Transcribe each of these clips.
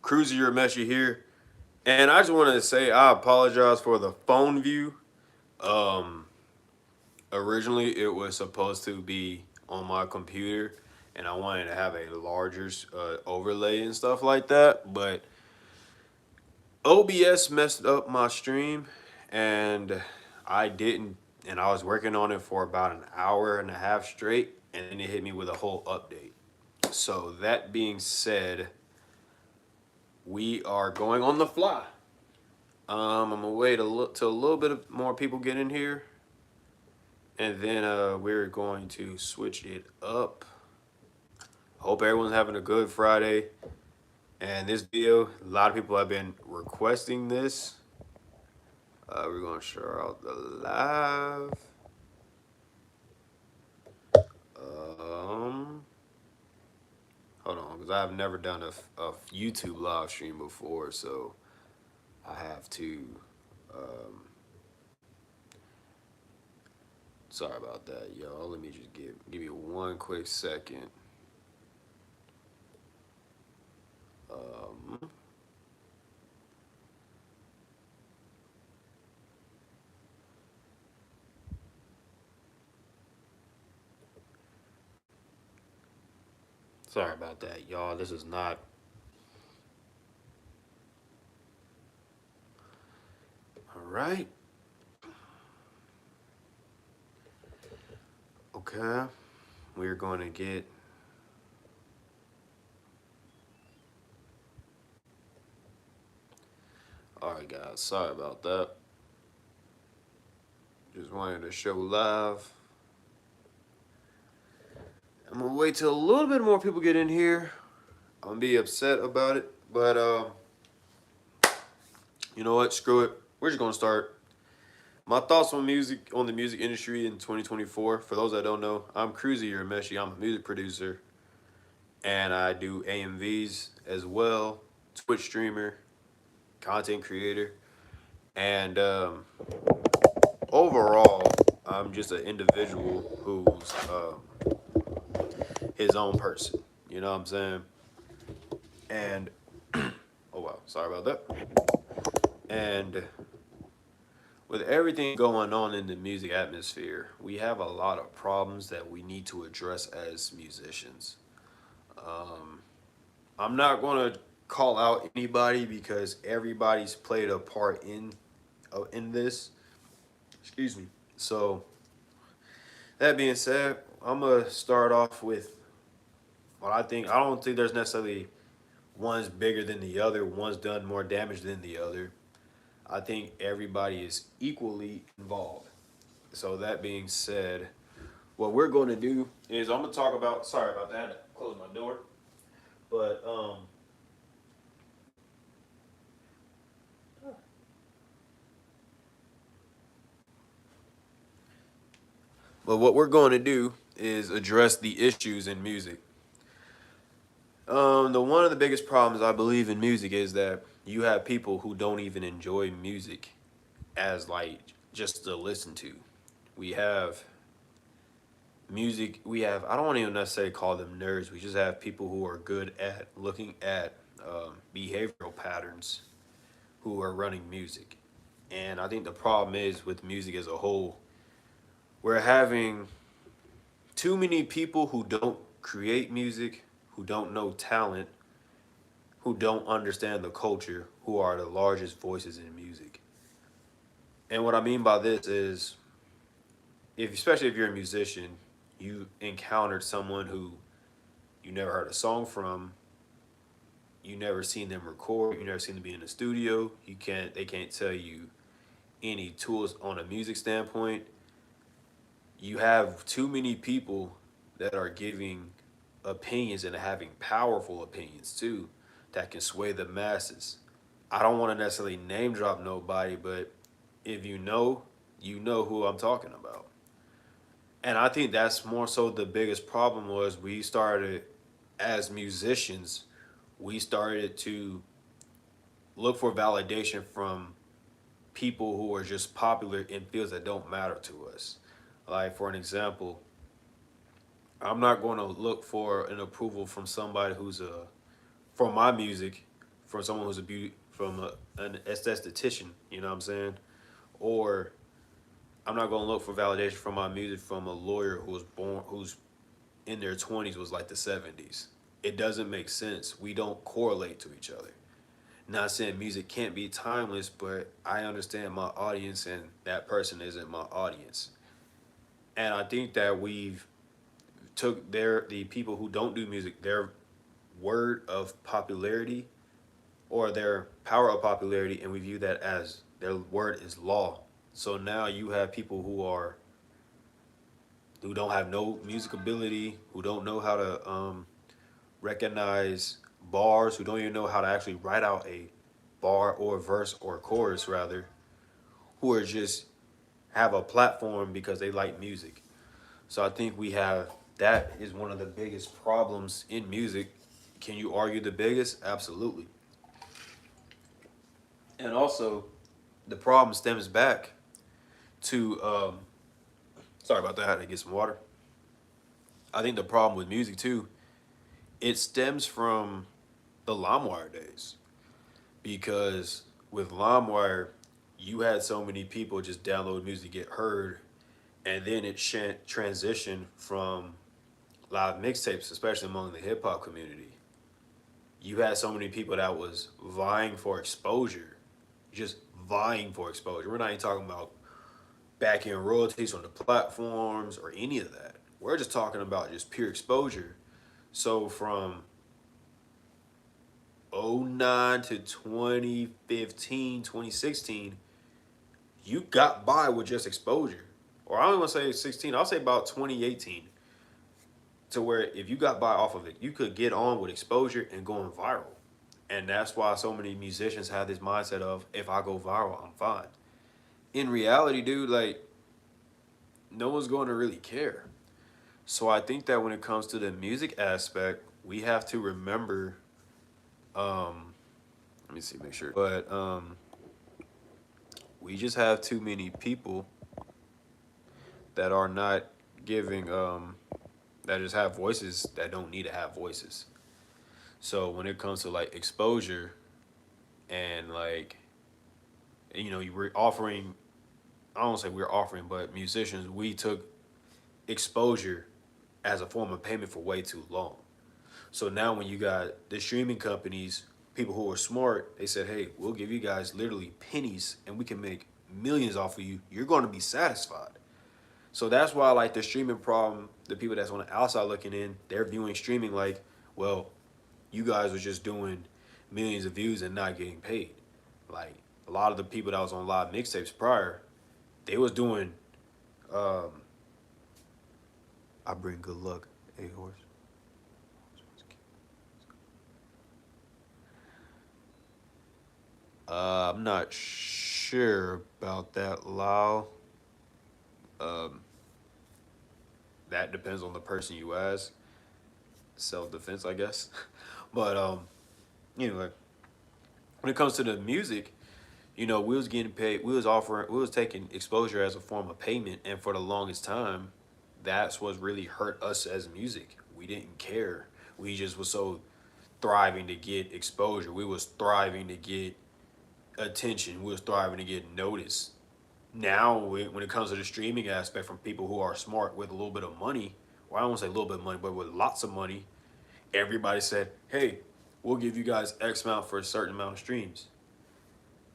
Cruzer, Urameshi here, and I just wanted to say I apologize for the phone view. Um, Originally it was supposed to be on my computer, and I wanted to have a larger overlay and stuff like that. But OBS messed up my stream, and I didn't. And I was working on it for about an hour and a half straight, and then it hit me with a whole update. So that being said, we are going on the fly. I'm gonna wait a look till a little bit of more people get in here, and then we're going to switch it up. Hope everyone's having a good Friday. And this video, a lot of people have been requesting this. We're gonna share out the live. Um, Hold on, because I've never done a YouTube live stream before, so I have to. Um, Sorry about that, y'all. Let me just give you one quick second. Um, Sorry about that, y'all. This is not. All right. Okay. We're going to get. All right, guys. Sorry about that. Just wanted to show live. I'm gonna wait till a little bit more people get in here. I'm gonna be upset about it, but you know what? Screw it. We're just gonna start. My thoughts on music, on the music industry in 2024. For those that don't know, I'm Cruzer Urameshi. I'm a music producer, and I do AMVs as well. Twitch streamer, content creator, and overall, I'm just an individual who's his own person. You know what I'm saying? And oh wow, sorry about that. And with everything going on in the music atmosphere, we have a lot of problems that we need to address as musicians. Um, I'm not going to call out anybody because everybody's played a part in this. Excuse me. So that being said, I'm gonna start off with what I think. I don't think there's necessarily one's bigger than the other. One's done more damage than the other. I think everybody is equally involved. So that being said, what we're going to do is I'm going to talk about. Sorry about that. I had to close my door. But what we're going to do is address the issues in music. The one of the biggest problems I believe in music is that you have people who don't even enjoy music as like just to listen to. We have music. We have, I don't even necessarily call them nerds. We just have people who are good at looking at behavioral patterns who are running music. And I think the problem is with music as a whole, we're having too many people who don't create music, who don't know talent, who don't understand the culture, who are the largest voices in music. And what I mean by this is, if especially if you're a musician, you encountered someone who you never heard a song from, you never seen them record, you never seen them be in the studio, they can't tell you any tools on a music standpoint. You have too many people that are giving opinions and having powerful opinions too that can sway the masses. I don't want to necessarily name drop nobody, but if you know who I'm talking about. And I think that's more so the biggest problem was we started as musicians, we started to look for validation from people who are just popular in fields that don't matter to us. Like for an example, I'm not going to look for an approval from somebody who's for my music from someone who's a beauty from an esthetician. You know what I'm saying? Or I'm not gonna look for validation from my music from a lawyer who's in their 20s was like the 70s. It doesn't make sense. We don't correlate to each other. Not saying music can't be timeless, but I understand my audience and that person isn't my audience. And I think that we've took the people who don't do music, their word of popularity or their power of popularity, and we view that as their word is law. So now you have people who don't have no music ability, who don't know how to recognize bars, who don't even know how to actually write out a bar or a verse or a chorus rather, who are just have a platform because they like music. So I think we have that is one of the biggest problems in music. Can you argue the biggest? Absolutely. And also, the problem stems back to sorry about that. I had to get some water. I think the problem with music too, it stems from the LimeWire days because with LimeWire, you had so many people just download music get heard, and then it transitioned from live mixtapes, especially among the hip hop community. You had so many people that was vying for exposure, just vying for exposure. We're not even talking about back end royalties on the platforms or any of that. We're just talking about just pure exposure. So from '09 to 2015, 2016, you got by with just exposure. Or I don't want to say 16, I'll say about 2018 to where if you got by off of it, you could get on with exposure and going viral. And that's why so many musicians have this mindset of if I go viral, I'm fine. In reality, dude, like no one's going to really care. So I think that when it comes to the music aspect, we have to remember let me see, make sure. But we just have too many people that are not giving that just have voices that don't need to have voices. So when it comes to like exposure and like you were offering I don't say we're offering, but musicians, we took exposure as a form of payment for way too long. So now when you got the streaming companies, people who are smart, they said, hey, we'll give you guys literally pennies and we can make millions off of you. You're going to be satisfied. So that's why like the streaming problem, the people that's on the outside looking in, they're viewing streaming like, well, you guys are just doing millions of views and not getting paid. Like a lot of the people that was on live mixtapes prior, they was doing I bring good luck, a horse. I'm not sure about that, Lau. Um, that depends on the person you ask. Self defense, I guess. But like when it comes to the music, we was getting paid. We was taking exposure as a form of payment, and for the longest time, that's what really hurt us as music. We didn't care. We just was so thriving to get exposure. We was thriving to get attention. We was thriving to get noticed. Now, when it comes to the streaming aspect from people who are smart with a little bit of money, well, I don't want to say a little bit of money, but with lots of money, everybody said, hey, we'll give you guys X amount for a certain amount of streams,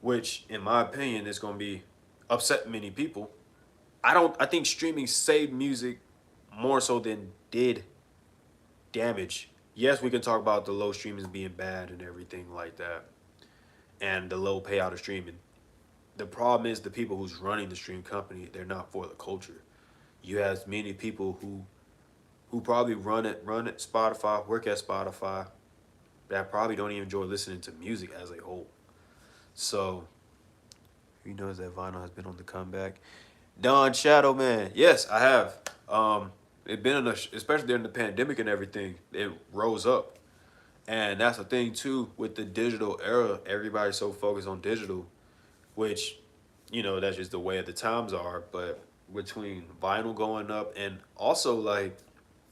which, in my opinion, is going to be upset many people. I think streaming saved music more so than did damage. Yes, we can talk about the low streaming being bad and everything like that, and the low payout of streaming. The problem is the people who's running the stream company, they're not for the culture. You have many people who probably run at Spotify, work at Spotify, that probably don't even enjoy listening to music as a whole. So he knows that vinyl has been on the comeback. Don Shadow Man, yes, I have. It been in especially during the pandemic and everything, it rose up. And that's the thing too with the digital era. Everybody's so focused on digital, which, that's just the way of the times are. But between vinyl going up and also like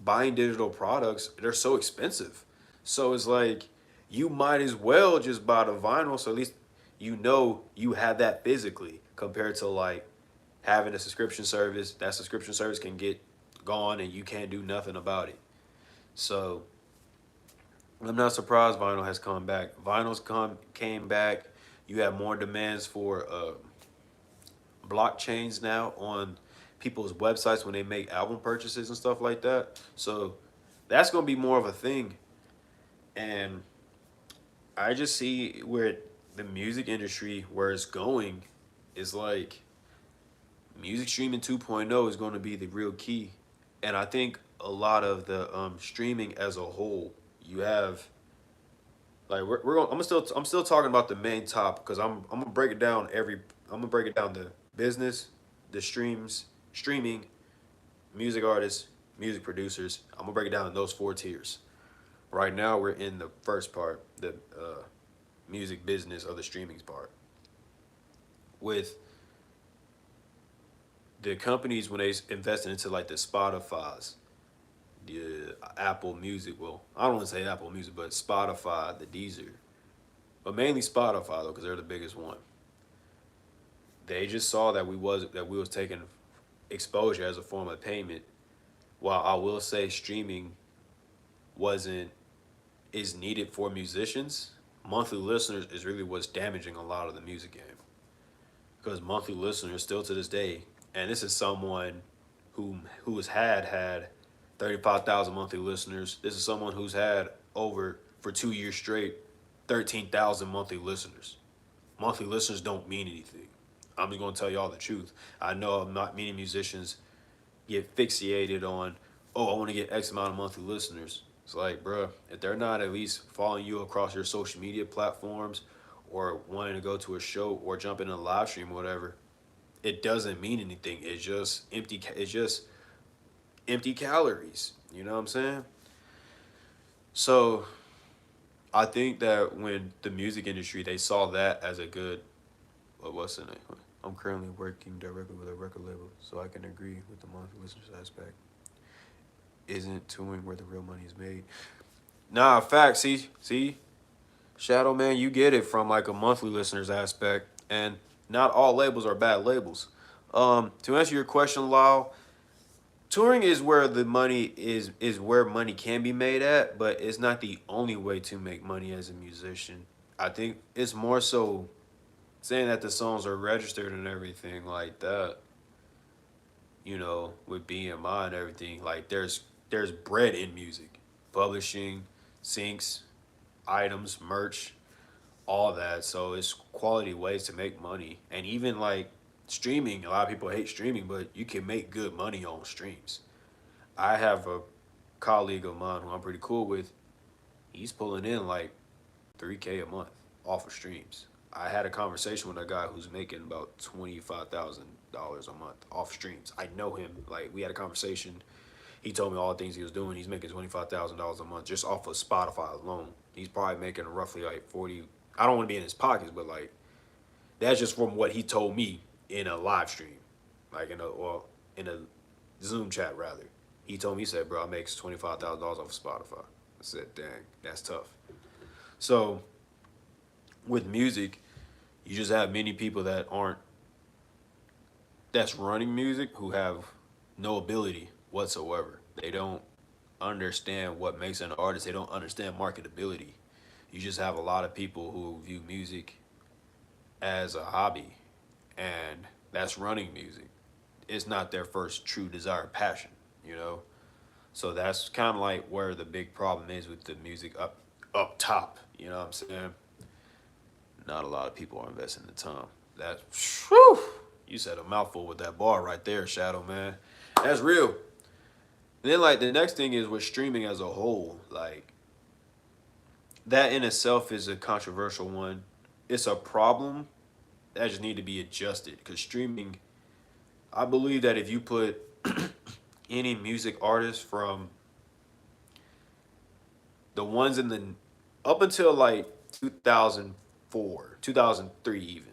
buying digital products, they're so expensive. So it's like you might as well just buy the vinyl, so at least you know you have that physically, compared to like having a subscription service. That subscription service can get gone and you can't do nothing about it. So I'm not surprised vinyl has come back. Came back. You have more demands for blockchains now on people's websites when they make album purchases and stuff like that. So that's gonna be more of a thing. And I just see where the music industry, where it's going, is like music streaming 2.0 is going to be the real key. And I think a lot of the streaming as a whole, you have like we're going, I'm still talking about the main top, because I'm gonna break it down I'm gonna break it down: the business, the streaming, music artists, music producers. I'm gonna break it down in those four tiers. Right now we're in the first part, the music business, or the streaming part, with the companies when they invested into like the Spotify's, the Apple Music. Well, I don't want to say Apple Music, but Spotify, the Deezer, but mainly Spotify though, because they're the biggest one. They just saw that we was taking exposure as a form of payment. While I will say streaming wasn't is needed for musicians, monthly listeners is really what's damaging a lot of the music game. Because monthly listeners still to this day, and this is someone who has had 35,000 monthly listeners. This is someone who's had over, for 2 years straight, 13,000 monthly listeners. Monthly listeners don't mean anything. I'm just gonna tell y'all the truth. I know not many musicians get fixated on, oh, I want to get X amount of monthly listeners. It's like, bruh, if they're not at least following you across your social media platforms, or wanting to go to a show or jump in a live stream or whatever, it doesn't mean anything. It's just empty. It's just empty calories. You know what I'm saying? So I think that when the music industry, they saw that as a good, what's the name? I'm currently working directly with a record label, so I can agree with the monthly listeners aspect. Isn't touring where the real money is made? Nah, fact. See, Shadow Man, you get it from like a monthly listeners aspect, and not all labels are bad labels. To answer your question, Lyle, touring is where the money is where money can be made at, but it's not the only way to make money as a musician. I think it's more so saying that the songs are registered and everything like that. You know, with BMI and everything, like there's bread in music, publishing, syncs, items, merch, all that. So it's quality ways to make money. And even like streaming, a lot of people hate streaming, but you can make good money on streams. I have a colleague of mine who I'm pretty cool with. He's pulling in like 3K a month off of streams. I had a conversation with a guy who's making about $25,000 a month off streams. I know him. Like, we had a conversation. He told me all the things he was doing. He's making $25,000 a month just off of Spotify alone. He's probably making roughly like 40. I don't want to be in his pockets, but like that's just from what he told me in a live stream, like in a Zoom chat rather. He told me, he said, "Bro, I make $25,000 off of Spotify." I said, "Dang, that's tough." So with music, you just have many people that's running music who have no ability whatsoever. They don't understand what makes an artist. They don't understand marketability. You just have a lot of people who view music as a hobby, and that's running music. It's not their first true desire, passion, you know? So that's kind of like where the big problem is with the music up top, you know what I'm saying? Not a lot of people are investing the time. That, whew, you said a mouthful with that bar right there, Shadow Man. That's real. And then like the next thing is with streaming as a whole, like that in itself is a controversial one. It's a problem that just need to be adjusted, because streaming, I believe that if you put any music artist from the ones in the up until like 2004, 2003 even,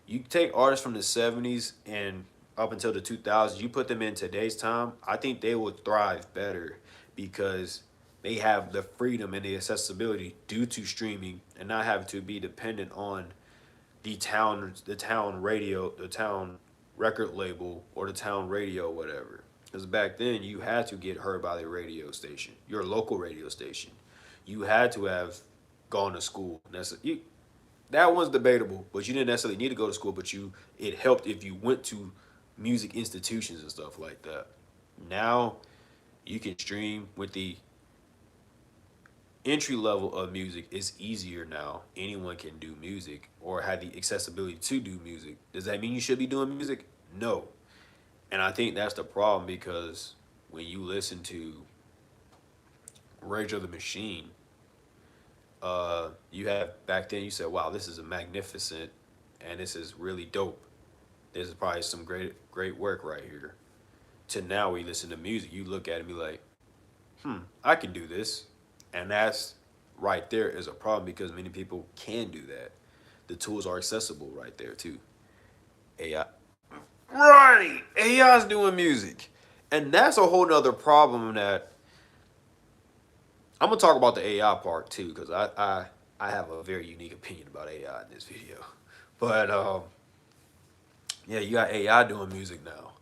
you take artists from the 70s and up until the 2000s, you put them in today's time, I think they would thrive better, because they have the freedom and the accessibility due to streaming and not having to be dependent on the town radio, the town record label, or the town radio, whatever. Because back then you had to get heard by the radio station, your local radio station. You had to have gone to school. That one's debatable, but you didn't necessarily need to go to school. But it helped if you went to music institutions and stuff like that. Now you can stream with the entry level of music is easier now. Anyone can do music or have the accessibility to do music. Does that mean you should be doing music? No. And I think that's the problem because when you listen to Rage of the Machine, you have back then you said, "Wow, this is a magnificent, and this is really dope. This is probably some great work right here." To now, we listen to music, you look at it and be like, I can do this. And that's right there is a problem because many people can do that. The tools are accessible right there too. AI. Right. AI's doing music. And that's a whole nother problem that I'm gonna talk about the AI part too, because I have a very unique opinion about AI in this video. But yeah, you got AI doing music now.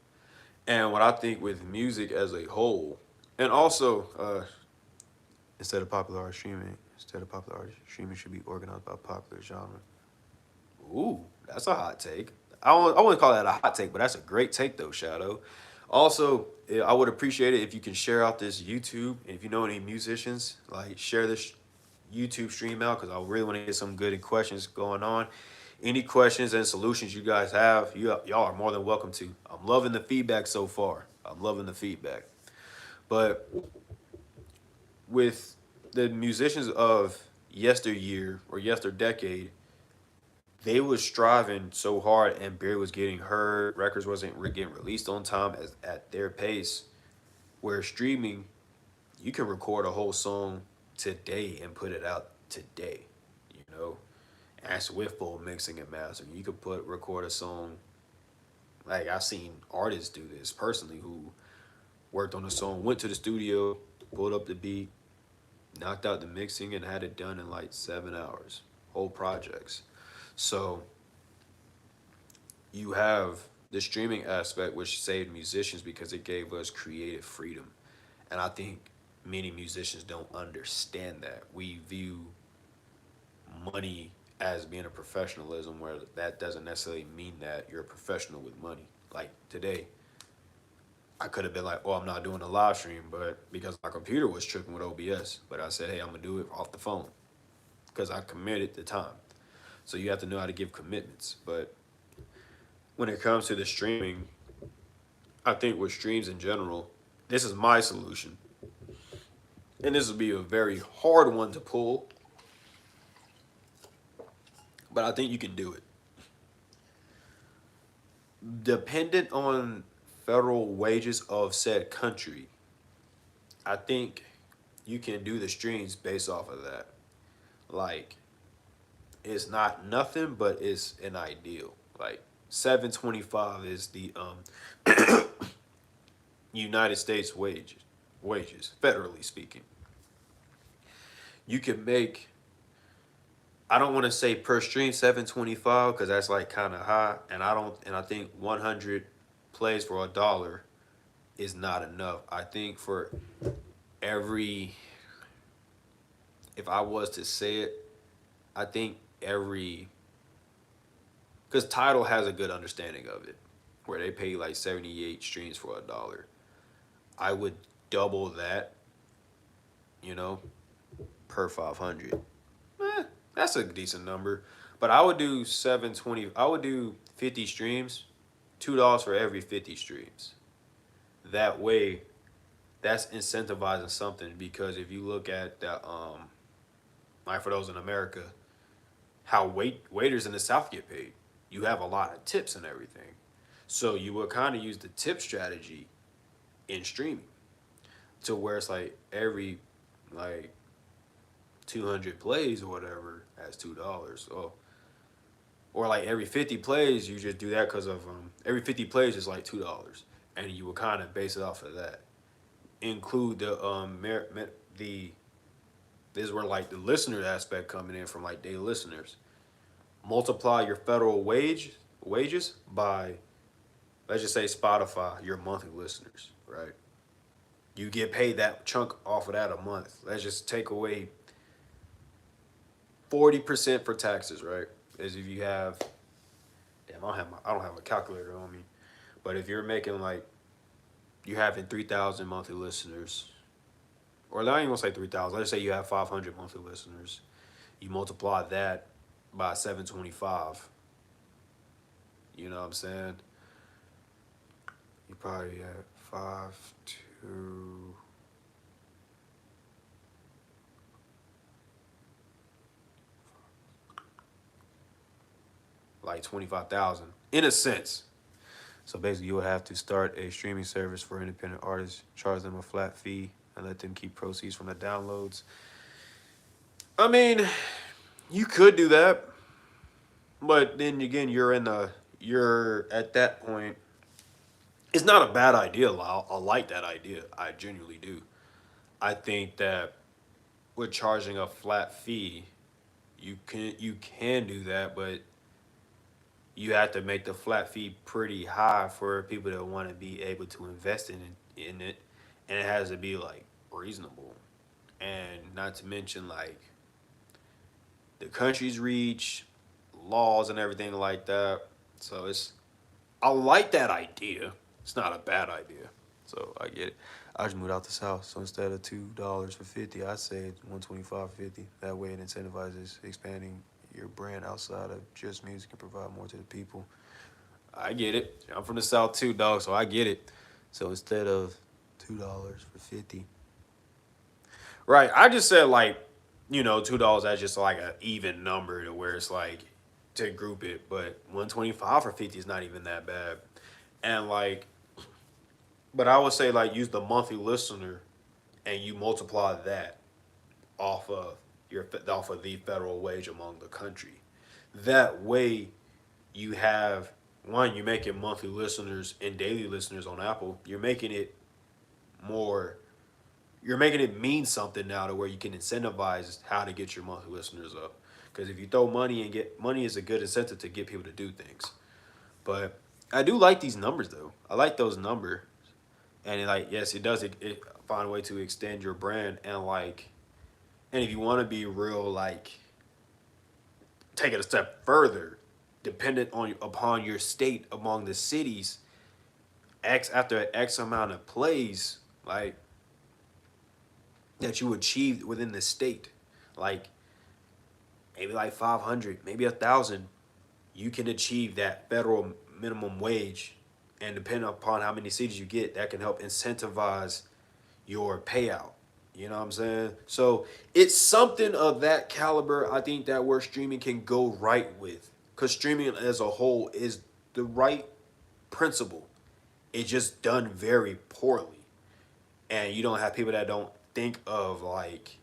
And what I think with music as a whole, and also instead of popular art streaming should be organized by popular genre. Ooh, that's a hot take. I wouldn't call that a hot take, but that's a great take though, Shadow. Also, I would appreciate it if you can share out this YouTube. And if you know any musicians, like share this YouTube stream out because I really want to get some good questions going on. Any questions and solutions you guys have, y'all are more than welcome to. I'm loving the feedback so far. I'm loving the feedback. But with the musicians of yesteryear or yesterdecade, they was striving so hard and barely was getting heard. Records wasn't getting released on time at their pace. Where streaming, you can record a whole song today and put it out today. You know, as with full mixing and mastering, you could record a song. Like I've seen artists do this personally who worked on a song, went to the studio, pulled up the beat, knocked out the mixing, and had it done in like 7 hours. Whole projects. So you have the streaming aspect, which saved musicians because it gave us creative freedom. And I think many musicians don't understand that. We view money as being a professionalism where that doesn't necessarily mean that you're a professional with money. Like today, I could have been like, oh, I'm not doing a live stream, but because my computer was tripping with OBS. But I said, hey, I'm going to do it off the phone because I committed the time. So you have to know how to give commitments. But when it comes to the streaming, I think with streams in general, this is my solution. And this will be a very hard one to pull, but I think you can do it. Dependent on federal wages of said country, I think you can do the streams based off of that. Like, it's not nothing, but it's an ideal. Like 725 is the United States wages, federally speaking. You can make, I don't want to say per stream 725 because that's like kind of high, and I think 100 plays for $1 is not enough. I think for every, if I was to say it, I think every, because Tidal has a good understanding of it, where they pay like 78 streams for $1. I would double that, you know, per 500. That's a decent number. But I would do 720. I would do 50 streams, $2 for every 50 streams. That way, that's incentivizing something because if you look at that, like for those in America, how waiters in the South get paid, you have a lot of tips and everything. So you would kind of use the tip strategy in streaming to where it's like every like 200 plays or whatever has $2. So, or like every 50 plays, you just do that because of every 50 plays is like $2, and you would kind of base it off of that. Include the the this is where like the listener aspect coming in from like daily listeners. Multiply your federal wages by, let's just say Spotify, your monthly listeners, right? You get paid that chunk off of that a month. Let's just take away 40% for taxes, right? As if you have, damn, I don't have a calculator on me, but if you're making like you having 3,000 monthly listeners, or I ain't gonna say 3,000. Let's say you have 500 monthly listeners. You multiply that by 725. You know what I'm saying? You probably have five to like 25,000 in a sense. So basically, you would have to start a streaming service for independent artists, charge them a flat fee, and let them keep proceeds from the downloads. I mean, you could do that, but then again, you're at that point. It's not a bad idea, Lyle. I like that idea. I genuinely do. I think that with charging a flat fee, you can do that, but you have to make the flat fee pretty high for people that want to be able to invest in it, and it has to be like reasonable, and not to mention like the country's reach, laws and everything like that. So I like that idea. It's not a bad idea. So I get it. I just moved out the south, so instead of $2 for 50, I say 125.50. That way it incentivizes expanding your brand outside of just music and provide more to the people. I get it. I'm from the south too, dog. So I get it. So instead of $2 for 50, right? I just said like, $2. That's just like an even number to where it's like to group it. But 125 for 50 is not even that bad. And like, but I would say like use the monthly listener, and you multiply that off of off of the federal wage among the country. That way, you have one. You're making monthly listeners and daily listeners on Apple. More. You're making it mean something now to where you can incentivize how to get your monthly listeners up. Because if you throw money and get money is a good incentive to get people to do things. But I do like these numbers though. I like those numbers. And like yes, it does it find a way to extend your brand, and like, and if you want to be real like take it a step further, dependent on upon your state among the cities, X after X amount of plays, like that you achieved within the state, like maybe like 500, maybe 1,000, you can achieve that federal minimum wage, and depending upon how many cities you get, that can help incentivize your payout. You know what I'm saying? So it's something of that caliber. I think that where streaming can go right with, because streaming as a whole is the right principle. It's just done very poorly, and you don't have people that don't think of like.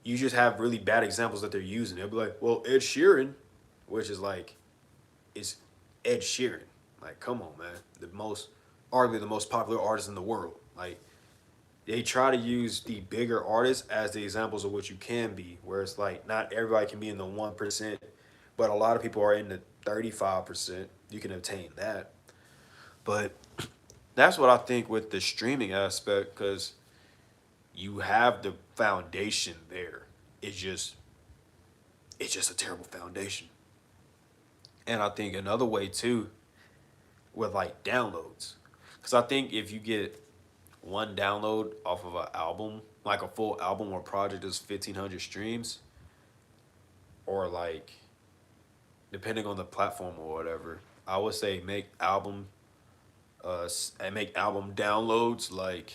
You just have really bad examples that they're using. They'll be like, "Well, Ed Sheeran," which is like, it's Ed Sheeran. Like, come on, man. Arguably the most popular artist in the world. Like, they try to use the bigger artists as the examples of what you can be, where it's like not everybody can be in the 1%, but a lot of people are in the 35%. You can obtain that. But that's what I think with the streaming aspect, because you have the foundation there. It's just it's just a terrible foundation. And I think another way too with like downloads. Because I think if you get one download off of an album, like a full album or project is 1,500 streams, or like depending on the platform or whatever, I would say make album downloads like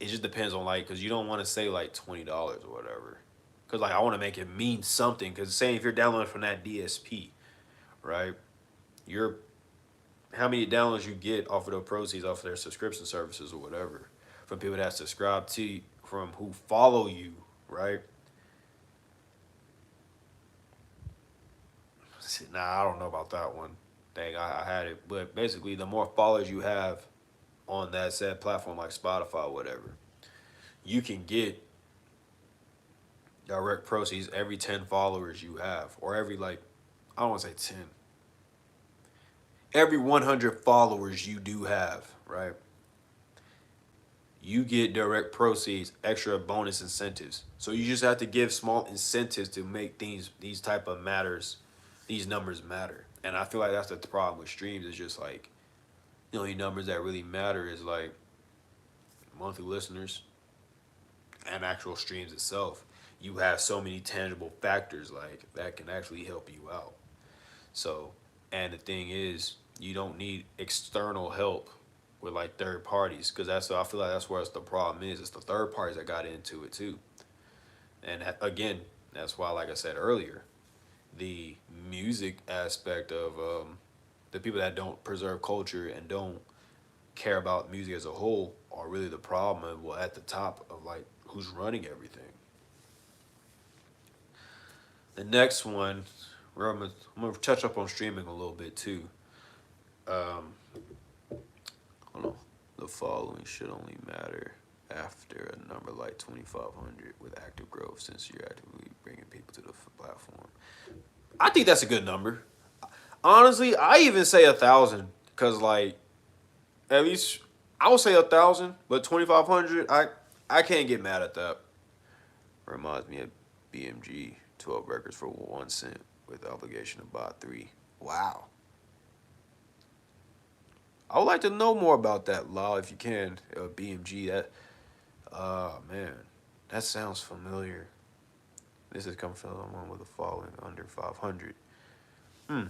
it just depends on like because you don't want to say like $20 or whatever. Because like I want to make it mean something. Because saying if you're downloading from that DSP, right? You're how many downloads you get off of the proceeds off of their subscription services or whatever from people that subscribe to you, from who follow you, right? Nah, I don't know about that one. Dang, I had it, but basically, the more followers you have, on that said platform like Spotify or whatever, you can get direct proceeds every 10 followers you have, or every like, I don't want to say 10, every 100 followers you do have, right? You get direct proceeds, extra bonus incentives. So you just have to give small incentives to make these type of matters, these numbers matter. And I feel like that's the problem with streams. Is just like the only numbers that really matter is like monthly listeners and actual streams itself. You have so many tangible factors like that can actually help you out. So, and the thing is, you don't need external help with like third parties because that's I feel like that's where the problem is. It's the third parties that got into it too. And again, that's why, like I said earlier, the music aspect of the people that don't preserve culture and don't care about music as a whole are really the problem. And well, at the top of like who's running everything. The next one, I'm gonna touch up on streaming a little bit too. Um, Hold on. The following should only matter after a number like 2,500 with active growth since you're actively bringing people to the platform. I think that's a good number. Honestly, I even say 1,000 because like at least I would say 1,000, but 2,500, I can't get mad at that. Reminds me of BMG 12 records for 1 cent with obligation to buy three. Wow. I would like to know more about that, Law, if you can. BMG, that, oh man, that sounds familiar. This is coming from someone with a following under 500. Hmm.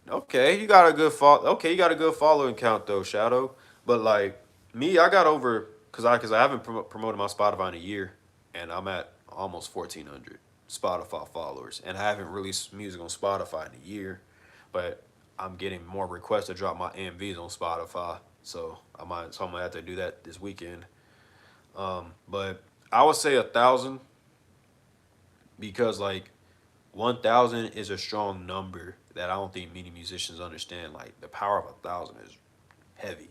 Okay, you got a good follow. Okay, you got a good following count though, Shadow. But like me, I got over because I haven't promoted my Spotify in a year, and I'm at almost 1,400 Spotify followers, and I haven't released music on Spotify in a year, but I'm getting more requests to drop my MVs on Spotify, so I'm gonna have to do that this weekend. But I would say 1,000 because like 1,000 is a strong number that I don't think many musicians understand. Like the power of 1,000 is heavy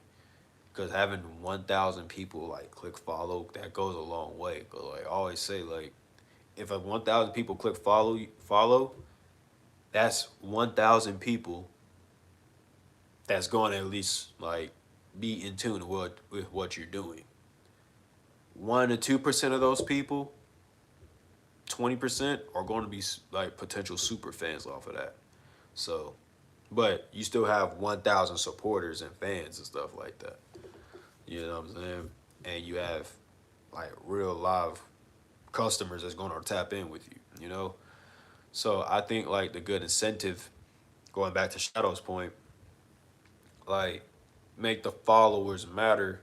because having 1,000 people like click follow that goes a long way. But like I always say, like if a 1,000 people click follow, that's 1,000 people that's going to at least like be in tune with what you're doing. 1 to 2% of those people, 20% are going to be like potential super fans off of that. So, but you still have 1,000 supporters and fans and stuff like that. You know what I'm saying? And you have like real live customers that's going to tap in with you. You know, so I think like the good incentive, going back to Shadow's point, like make the followers matter.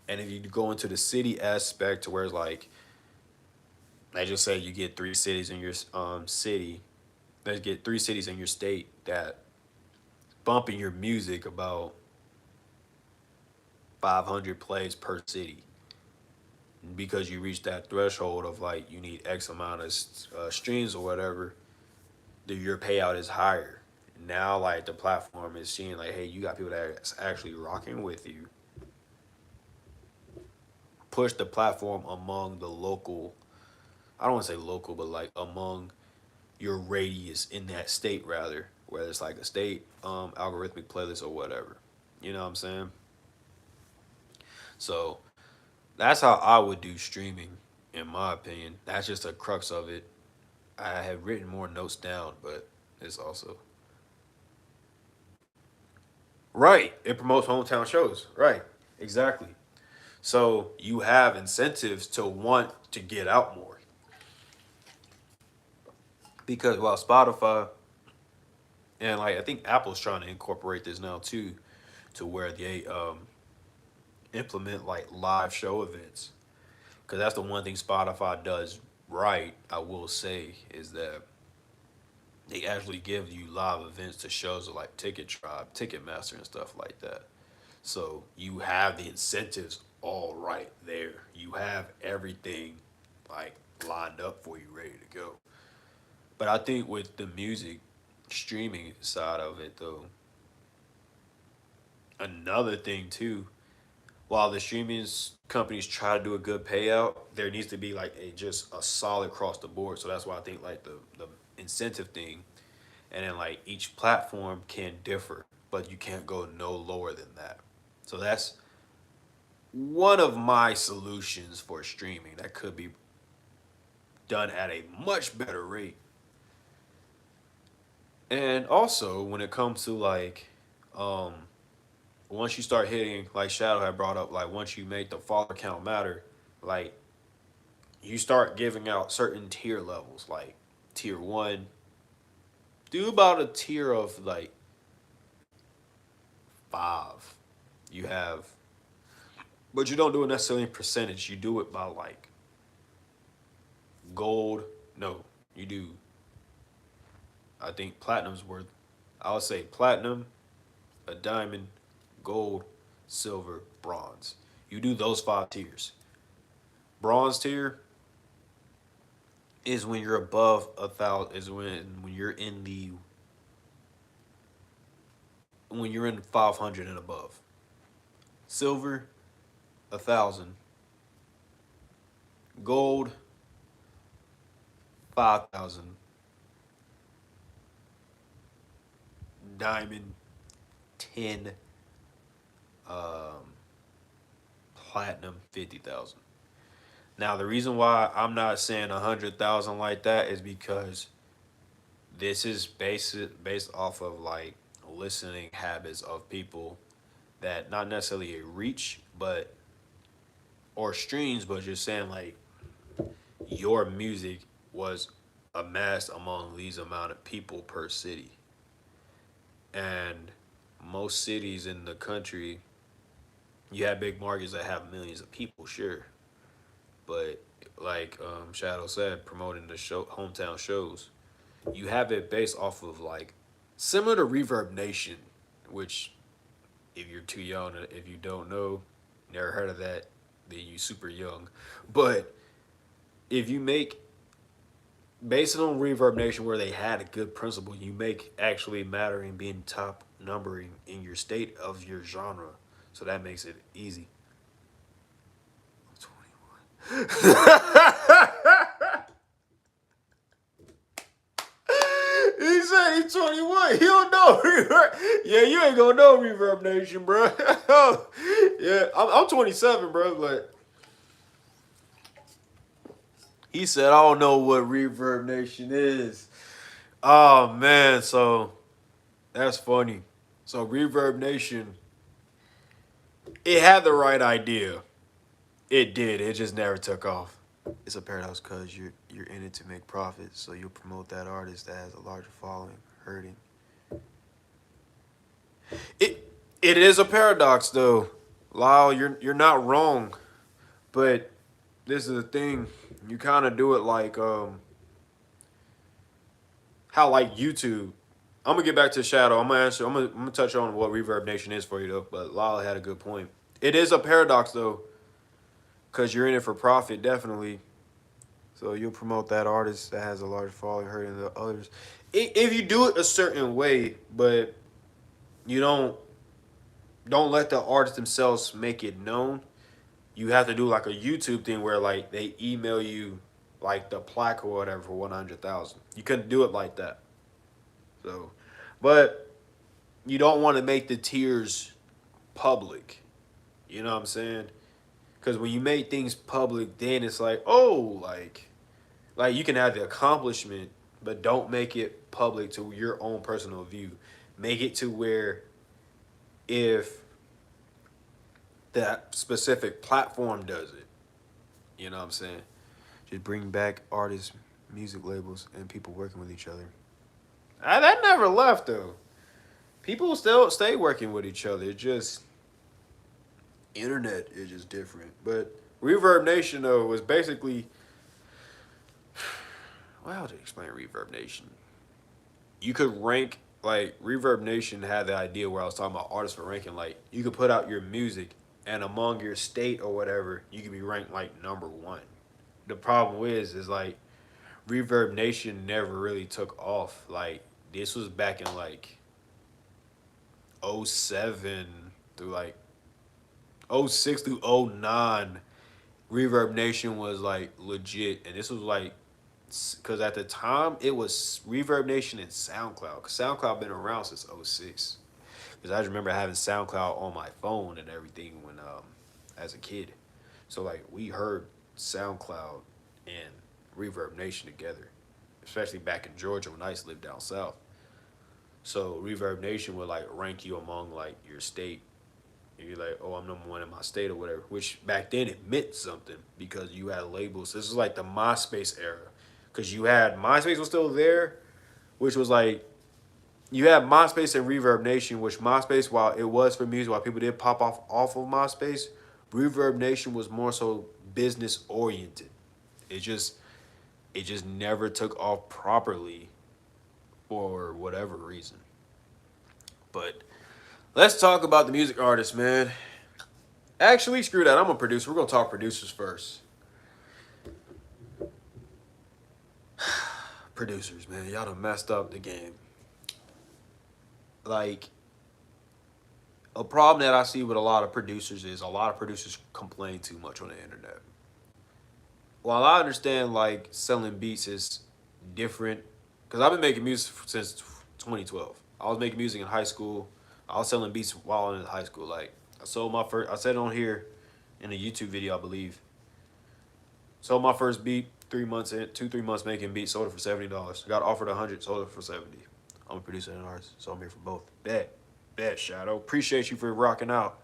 And if you go into the city aspect to where it's like, I just say you get 3 cities in your city, let's get 3 cities in your state that bumping your music about 500 plays per city because you reach that threshold of like you need X amount of streams or whatever, your payout is higher. Now like the platform is seeing like, hey, you got people that's actually rocking with you. Push the platform among the local. I don't want to say local, but like among your radius in that state rather, whether it's like a state algorithmic playlist or whatever. You know what I'm saying? So that's how I would do streaming, in my opinion. That's just the crux of it. I have written more notes down, but it's also right. It promotes hometown shows. Right. Exactly. So you have incentives to want to get out more because while Spotify and like I think Apple's trying to incorporate this now too, to where they implement like live show events because that's the one thing Spotify does right. I will say is that they actually give you live events to shows like Ticket Tribe, Ticketmaster, and stuff like that. So you have the incentives all right there. You have everything like lined up for you, ready to go. But I think with the music streaming side of it, though, another thing too. while the streaming companies try to do a good payout, there needs to be like a just a solid across the board. So that's why I think like the incentive thing, and then like each platform can differ, but you can't go no lower than that. So that's one of my solutions for streaming that could be done at a much better rate. And also when it comes to like um once you start hitting like Shadow had brought up, like once you make the follower count matter, like you start giving out certain tier levels, like tier one, do about a tier of like five. You have, but you don't do it necessarily in percentage. You do it by like gold. No, you do. I think platinum's worth. I would say platinum, a diamond, gold, silver, bronze. You do those five tiers. Bronze tier is when you're above 1,000. Is when you're in the when you're in 500 and above. Silver, 1,000. Gold, 5,000. Diamond, 10. Um, Platinum, 50,000. Now the reason why I'm not saying 100,000 like that is because this is based off of like listening habits of people that not necessarily a reach, but or streams, but just saying like your music was amassed among these amount of people per city. And most cities in the country, you have big markets that have millions of people, sure. But like Shadow said, promoting the show hometown shows, you have it based off of like similar to Reverb Nation, which if you're too young, if you don't know, never heard of that, then you super young. But if you make based on Reverb Nation where they had a good principle, you make actually mattering being top numbering in your state of your genre. So that makes it easy. I'm 21. He said he's 21. He don't know Reverb. Yeah, you ain't gonna know Reverb Nation, bro. Yeah, I'm 27, bro. But he said I don't know what Reverb Nation is. Oh man, so that's funny. So Reverb Nation, it had the right idea. It did. It just never took off. It's a paradox because you're in it to make profit, so you'll promote that artist that has a larger following, hurting. It it is a paradox though. Lyle, you're not wrong. But this is the thing. You kind of do it like how like YouTube. I'm gonna get back to Shadow. I'm gonna answer. I'm gonna touch on what Reverb Nation is for you though. But Lyle had a good point. It is a paradox though, cause you're in it for profit, definitely. So you'll promote that artist that has a large following, hurting the others. If you do it a certain way, but you don't let the artists themselves make it known. You have to do like a YouTube thing where like they email you like the plaque or whatever for 100,000. You couldn't do it like that. So, but you don't want to make the tiers public. You know what I'm saying? Because when you make things public, then it's like, oh, like you can have the accomplishment, but don't make it public to your own personal view. Make it to where if that specific platform does it, you know what I'm saying? Just bring back artists, music labels, and people working with each other. That never left though. People still stay working with each other. It just internet is just different. But Reverb Nation though was basically, well, how to explain Reverb Nation? You could rank like Reverb Nation had the idea where I was talking about artists for ranking. Like you could put out your music, and among your state or whatever, you could be ranked like number one. The problem is like Reverb Nation never really took off. Like this was back in like '07 through like '06 through '09, Reverb Nation was like legit, and this was like, because at the time it was Reverb Nation and SoundCloud. Cause SoundCloud been around since '06. Because I just remember having SoundCloud on my phone and everything when as a kid. So like we heard SoundCloud and Reverb Nation together, especially back in Georgia when I used to live down south. So Reverb Nation would like rank you among like your state. And you're like, oh, I'm #1 in my state or whatever. Which back then it meant something because you had labels. This is like the MySpace era, because you had MySpace was still there, which was like you had MySpace and Reverb Nation. Which MySpace, while it was for music, while people did pop off of MySpace, Reverb Nation was more so business oriented. It just it just never took off properly for whatever reason. But let's talk about the music artists, man. Actually, screw that. I'm a producer. We're gonna talk producers first. Producers, man, y'all done messed up the game. Like, a problem that I see with a lot of producers is a lot of producers complain too much on the internet. While I understand like selling beats is different, because I've been making music since 2012. I was making music in high school. I was selling beats while in high school. Like I sold my first. I said it on here in a YouTube video, I believe. Sold my first beat 3 months in, 2 3 months making beats. Sold it for $70. Got offered 100. Sold it for 70. I'm a producer and an artist, so I'm here for both. Bet, Shadow. Appreciate you for rocking out.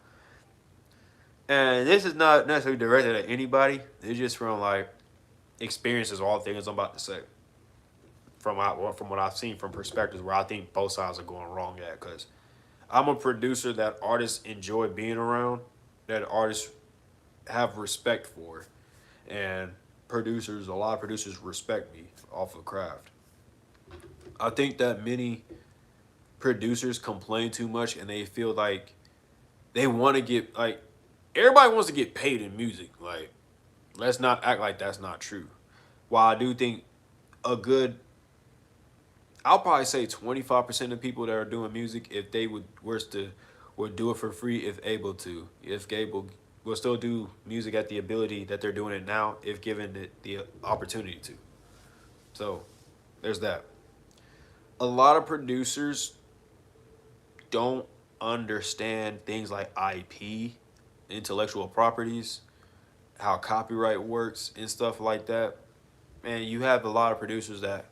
And this is not necessarily directed at anybody. It's just from like experiences, all things I'm about to say. From what I've seen from perspectives where I think both sides are going wrong at. Because I'm a producer that artists enjoy being around, that artists have respect for, and producers, a lot of producers respect me off of craft. I think that many producers complain too much and they feel like they want to get like everybody wants to get paid in music. Like, let's not act like that's not true. While I do think a good, I'll probably say 25% of people that are doing music, if they would do it for free if able to. If able, will still do music at the ability that they're doing it now if given the opportunity to. So there's that. A lot of producers don't understand things like IP, intellectual properties, how copyright works and stuff like that. And you have a lot of producers that,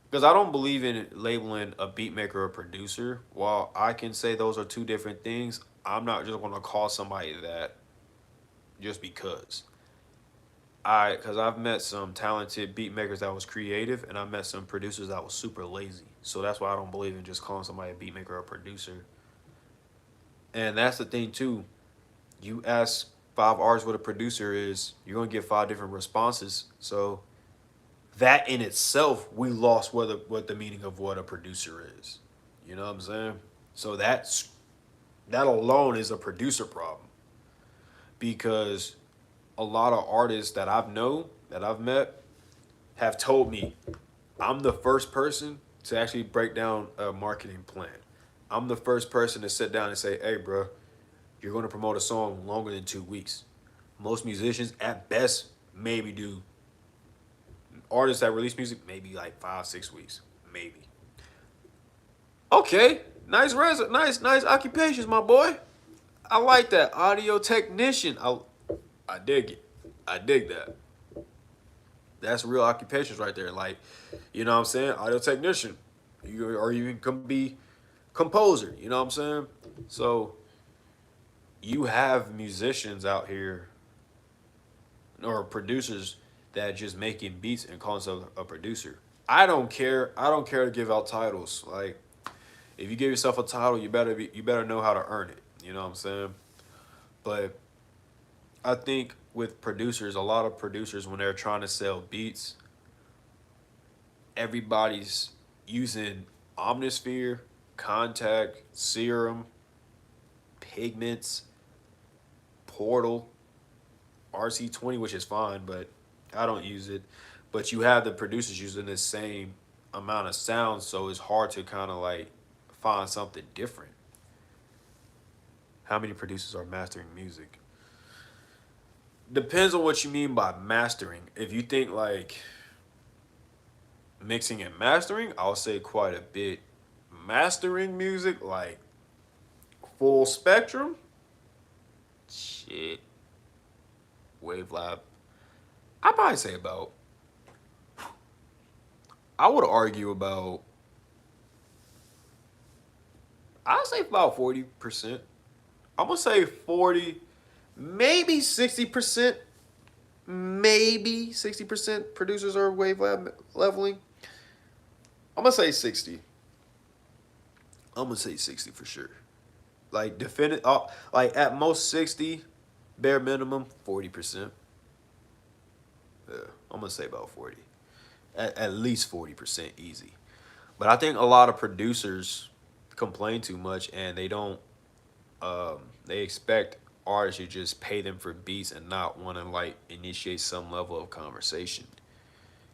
because I don't believe in labeling a beat maker or a producer. While I can say those are two different things, I'm not just going to call somebody that just because. Because I've met some talented beat makers that was creative, and I met some producers that was super lazy. So that's why I don't believe in just calling somebody a beat maker or a producer. And that's the thing too. You ask 5 artists what a producer is, you're gonna get 5 different responses. So that in itself, we lost what the meaning of what a producer is. You know what I'm saying? So that alone is a producer problem, because a lot of artists that I've met have told me I'm the first person to actually break down a marketing plan. I'm the first person to sit down and say, hey, bro, you're going to promote a song longer than 2 weeks. Most musicians at best maybe do. Artists that release music, maybe like 5 6 weeks, maybe. Okay, nice occupations, my boy. I like that. Audio technician. I dig it. I dig that. That's real occupations right there. Like, you know what I'm saying? Audio technician. Or you can be composer. You know what I'm saying? So you have musicians out here or producers that just making beats and calling themselves a producer. I don't care. I don't care to give out titles. Like, if you give yourself a title, you better know how to earn it. You know what I'm saying? But I think with producers, a lot of producers, when they're trying to sell beats, everybody's using Omnisphere, Contact, Serum, Pigments, Portal, RC20, which is fine, but I don't use it. But you have the producers using the same amount of sound, so it's hard to kind of like find something different. How many producers are mastering music? Depends on what you mean by mastering. If you think like mixing and mastering, I'll say quite a bit. Mastering music, like full spectrum, shit, Wave Lab. I'd probably say about, I would argue about, I'd say about 40%. I'm gonna say 40, maybe 60%, maybe 60% producers are wave lab leveling. I'm gonna say 60. I'm gonna say 60 for sure. Like definitive, like at most 60, bare minimum 40%. Yeah, I'm gonna say about 40. At least 40% easy. But I think a lot of producers complain too much and they don't. They expect artists to just pay them for beats and not want to like initiate some level of conversation.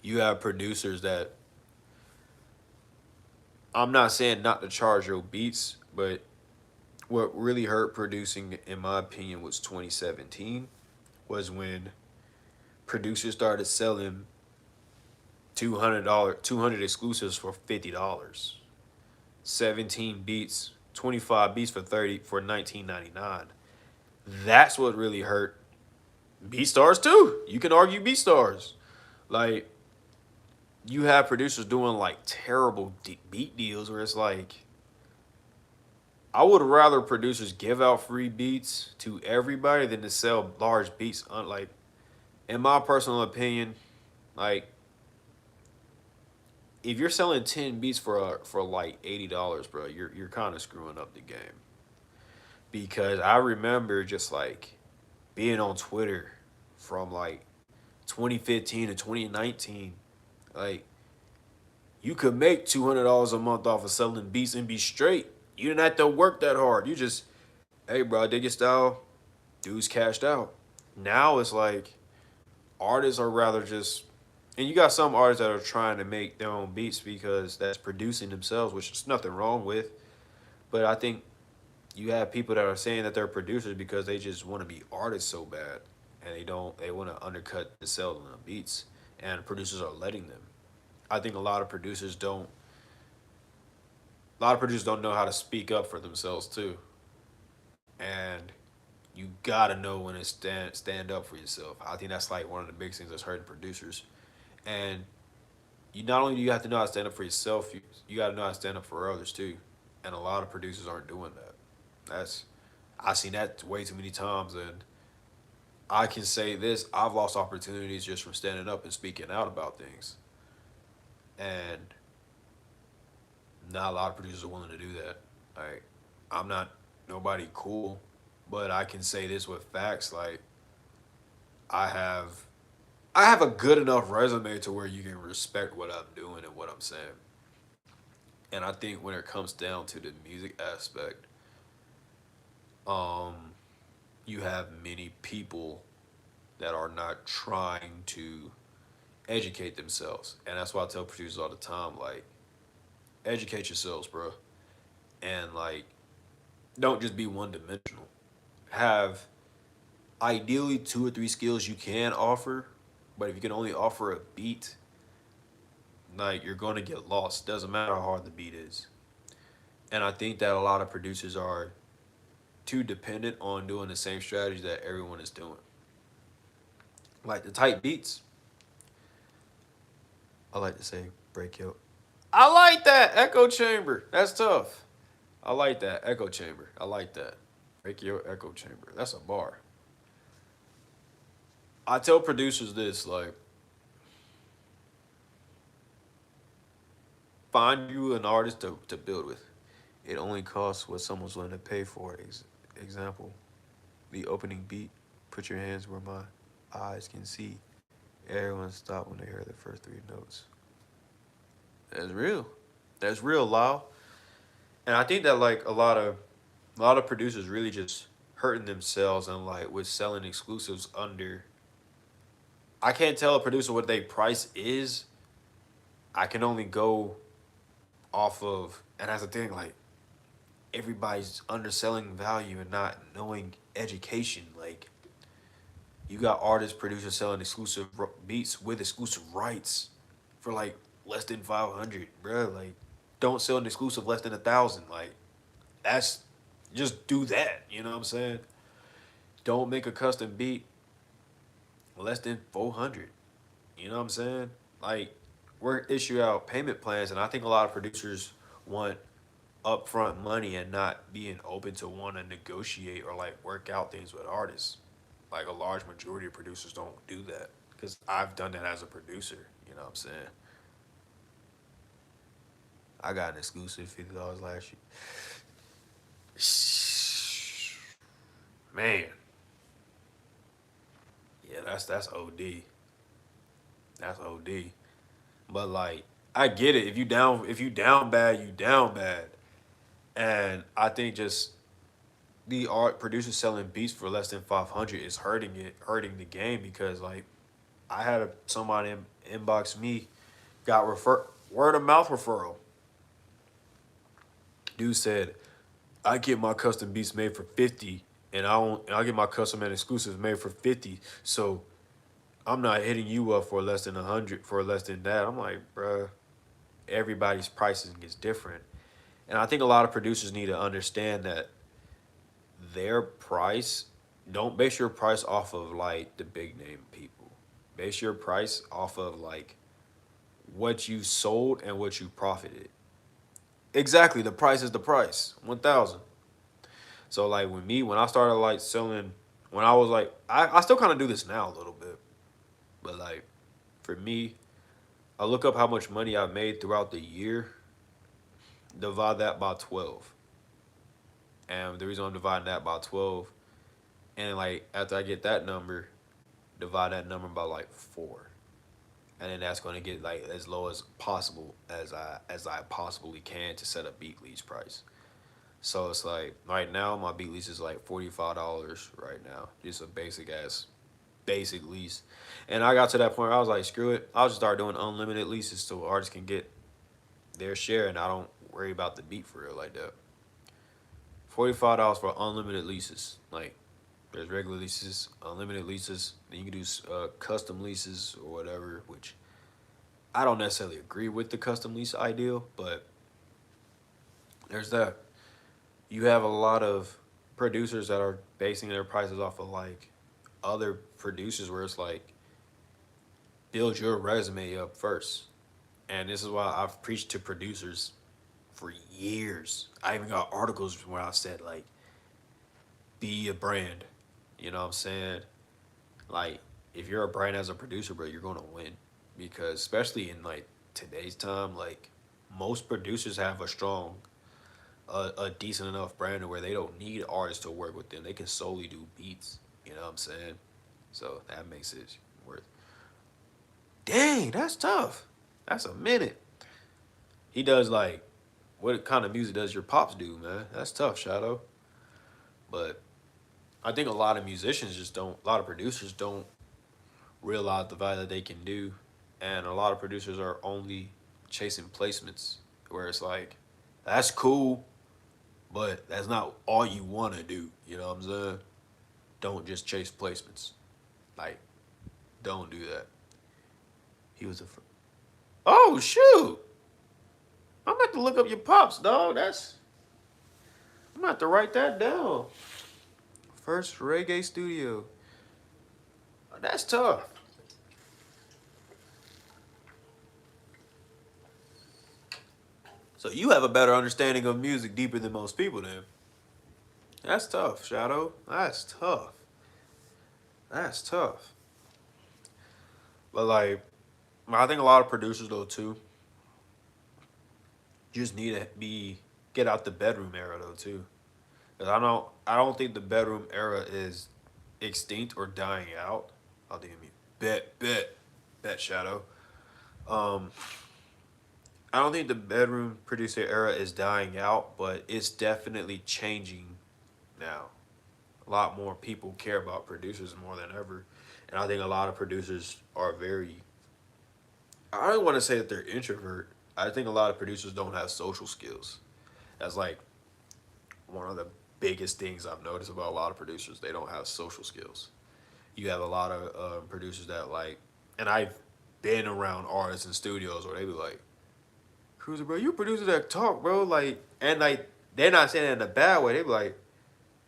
You have producers that, I'm not saying not to charge your beats, but what really hurt producing, in my opinion, was 2017. Was when producers started selling $200, 200 exclusives for $50. 17 beats, 25 beats for 30 for 19.99. That's what really hurt beat stars too. You can argue beat stars. Like you have producers doing like terrible beat deals where it's like, I would rather producers give out free beats to everybody than to sell large beats. Like in my personal opinion, like if you're selling 10 beats for like $80, bro, you're kind of screwing up the game. Because I remember just like being on Twitter from like 2015 to 2019, like you could make $200 a month off of selling beats and be straight. You didn't have to work that hard. You just, hey, bro, I dig your style. Dudes cashed out. Now it's like artists are rather just, and you got some artists that are trying to make their own beats because that's producing themselves, which is nothing wrong with. But I think you have people that are saying that they're producers because they just want to be artists so bad, and they want to undercut the sales on the beats, and producers are letting them. I think a lot of producers don't know how to speak up for themselves too, and you gotta know when to stand up for yourself. I think that's like one of the big things that's hurting producers. And you not only do you have to know how to stand up for yourself, you got to know how to stand up for others too. And a lot of producers aren't doing that. That's I've seen that way too many times, and I can say this: I've lost opportunities just from standing up and speaking out about things, and not a lot of producers are willing to do that. Like, I'm not nobody cool, but I can say this with facts. Like, I have I have a good enough resume to where you can respect what I'm doing and what I'm saying. And I think when it comes down to the music aspect, um, you have many people that are not trying to educate themselves. And that's why I tell producers all the time, like, educate yourselves, bro. And like, don't just be one dimensional. Have ideally two or three skills you can offer, but if you can only offer a beat, like you're gonna get lost. Doesn't matter how hard the beat is. And I think that a lot of producers are too dependent on doing the same strategy that everyone is doing. Like the tight beats, I like to say break your. I like that echo chamber. That's tough. I like that echo chamber. I like that. Break your echo chamber. That's a bar. I tell producers this, like, find you an artist to build with. It only costs what someone's willing to pay for it. Example, the opening beat, put your hands where my eyes can see. Everyone stop when they hear the first three notes. That's real. That's real, Lyle. And I think that like a lot of producers really just hurting themselves and like with selling exclusives under. I can't tell a producer what their price is. I can only go off of, and that's the thing, like everybody's underselling value and not knowing education. Like you got artists, producers selling exclusive beats with exclusive rights for like less than 500, bro. Like don't sell an exclusive less than 1,000. Like that's just do that. You know what I'm saying? Don't make a custom beat less than 400. You know what I'm saying? Like we're issue out payment plans, and I think a lot of producers want upfront money and not being open to want to negotiate or like work out things with artists. Like a large majority of producers don't do that because I've done that as a producer. You know what I'm saying? I got an exclusive $50 last year. Man, yeah, that's OD. That's OD. But like, I get it. If you down bad, you down bad. And I think just the art producers selling beats for less than 500 is hurting the game because like I had somebody inbox me, got word of mouth referral. Dude said, I get my custom beats made for 50 and I get my custom and exclusives made for 50. So I'm not hitting you up for less than 100 for less than that. I'm like, bruh, everybody's pricing is different. And I think a lot of producers need to understand that their price, don't base your price off of like the big name people. Base your price off of like what you sold and what you profited. Exactly, the price is the price. 1,000. So like when I started like selling, when I was like, I still kind of do this now a little bit, but like for me, I look up how much money I've made throughout the year, divide that by 12. And the reason I'm dividing that by 12, and like after I get that number, divide that number by like 4. And then that's going to get like as low as possible as I possibly can to set a beat lease price. So it's like right now my beat lease is like $45 right now, just a basic lease. And I got to that point where I was like, screw it, I'll just start doing unlimited leases so artists can get their share, and I don't worry about the beat for real like that. $45 for unlimited leases. Like there's regular leases, unlimited leases. Then you can do custom leases or whatever, which I don't necessarily agree with the custom lease ideal, but there's that. You have a lot of producers that are basing their prices off of like other producers where it's like build your resume up first. And this is why I've preached to producers for years. I even got articles where I said like be a brand. You know what I'm saying? Like if you're a brand as a producer, bro, you're gonna win. Because especially in like today's time, like most producers have a decent enough brand where they don't need artists to work with them. They can solely do beats. You know what I'm saying? So that makes it worth. Dang, that's tough. That's a minute. He does like, what kind of music does your pops do, man? That's tough, Shadow. But I think a lot of musicians just don't, a lot of producers don't realize the value that they can do. And a lot of producers are only chasing placements where it's like, that's cool, but that's not all you want to do. You know what I'm saying? Don't just chase placements. Like, don't do that. He was a. Oh, shoot. I'm going to have to look up your pops, dog. I'm going to have to write that down. First reggae studio. That's tough. So you have a better understanding of music deeper than most people, then. That's tough, Shadow. That's tough. That's tough. But like, I think a lot of producers though too just need to be get out the bedroom era though too. Cause I don't think the bedroom era is extinct or dying out. I'll do me bet Shadow. Um, I don't think the bedroom producer era is dying out, but it's definitely changing now. A lot more people care about producers more than ever, and I think a lot of producers are very. I don't want to say that they're introvert. I think a lot of producers don't have social skills. That's like one of the biggest things I've noticed about a lot of producers. They don't have social skills. You have a lot of producers that like, and I've been around artists in studios where they be like, Cruzer, bro, you a producer that talk, bro, like, and like they're not saying it in a bad way. They be like,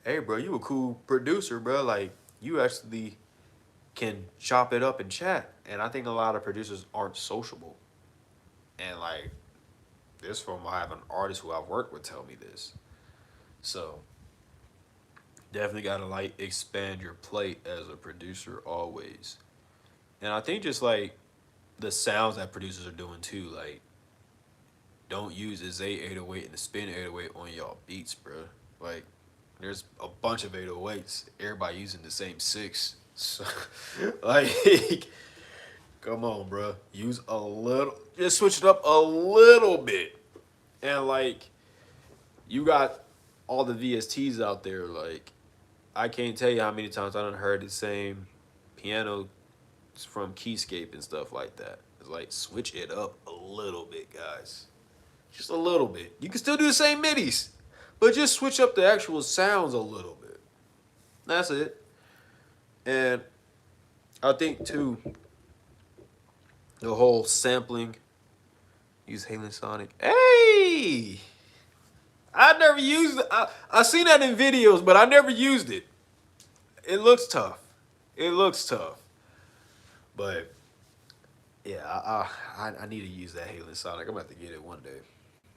hey, bro, you a cool producer, bro, like you actually can chop it up and chat. And I think a lot of producers aren't sociable. And like this from I have an artist who I've worked with tell me this. So definitely gotta like expand your plate as a producer always. And I think just like the sounds that producers are doing too, like don't use a Zay 808 and the spin 808 on y'all beats, bro. Like there's a bunch of 808s. Everybody using the same six. So like come on, bro. Use a little, just switch it up a little bit. And like you got all the VSTs out there, like I can't tell you how many times I done heard the same piano from Keyscape and stuff like that. It's like switch it up a little bit, guys. Just a little bit. You can still do the same midis, but just switch up the actual sounds a little bit. That's it. And I think too, the whole sampling, use Halen Sonic. Hey, I never used it. I seen that in videos, but I never used it. It looks tough. It looks tough. But yeah, I need to use that Halen Sonic. I'm about to get it one day.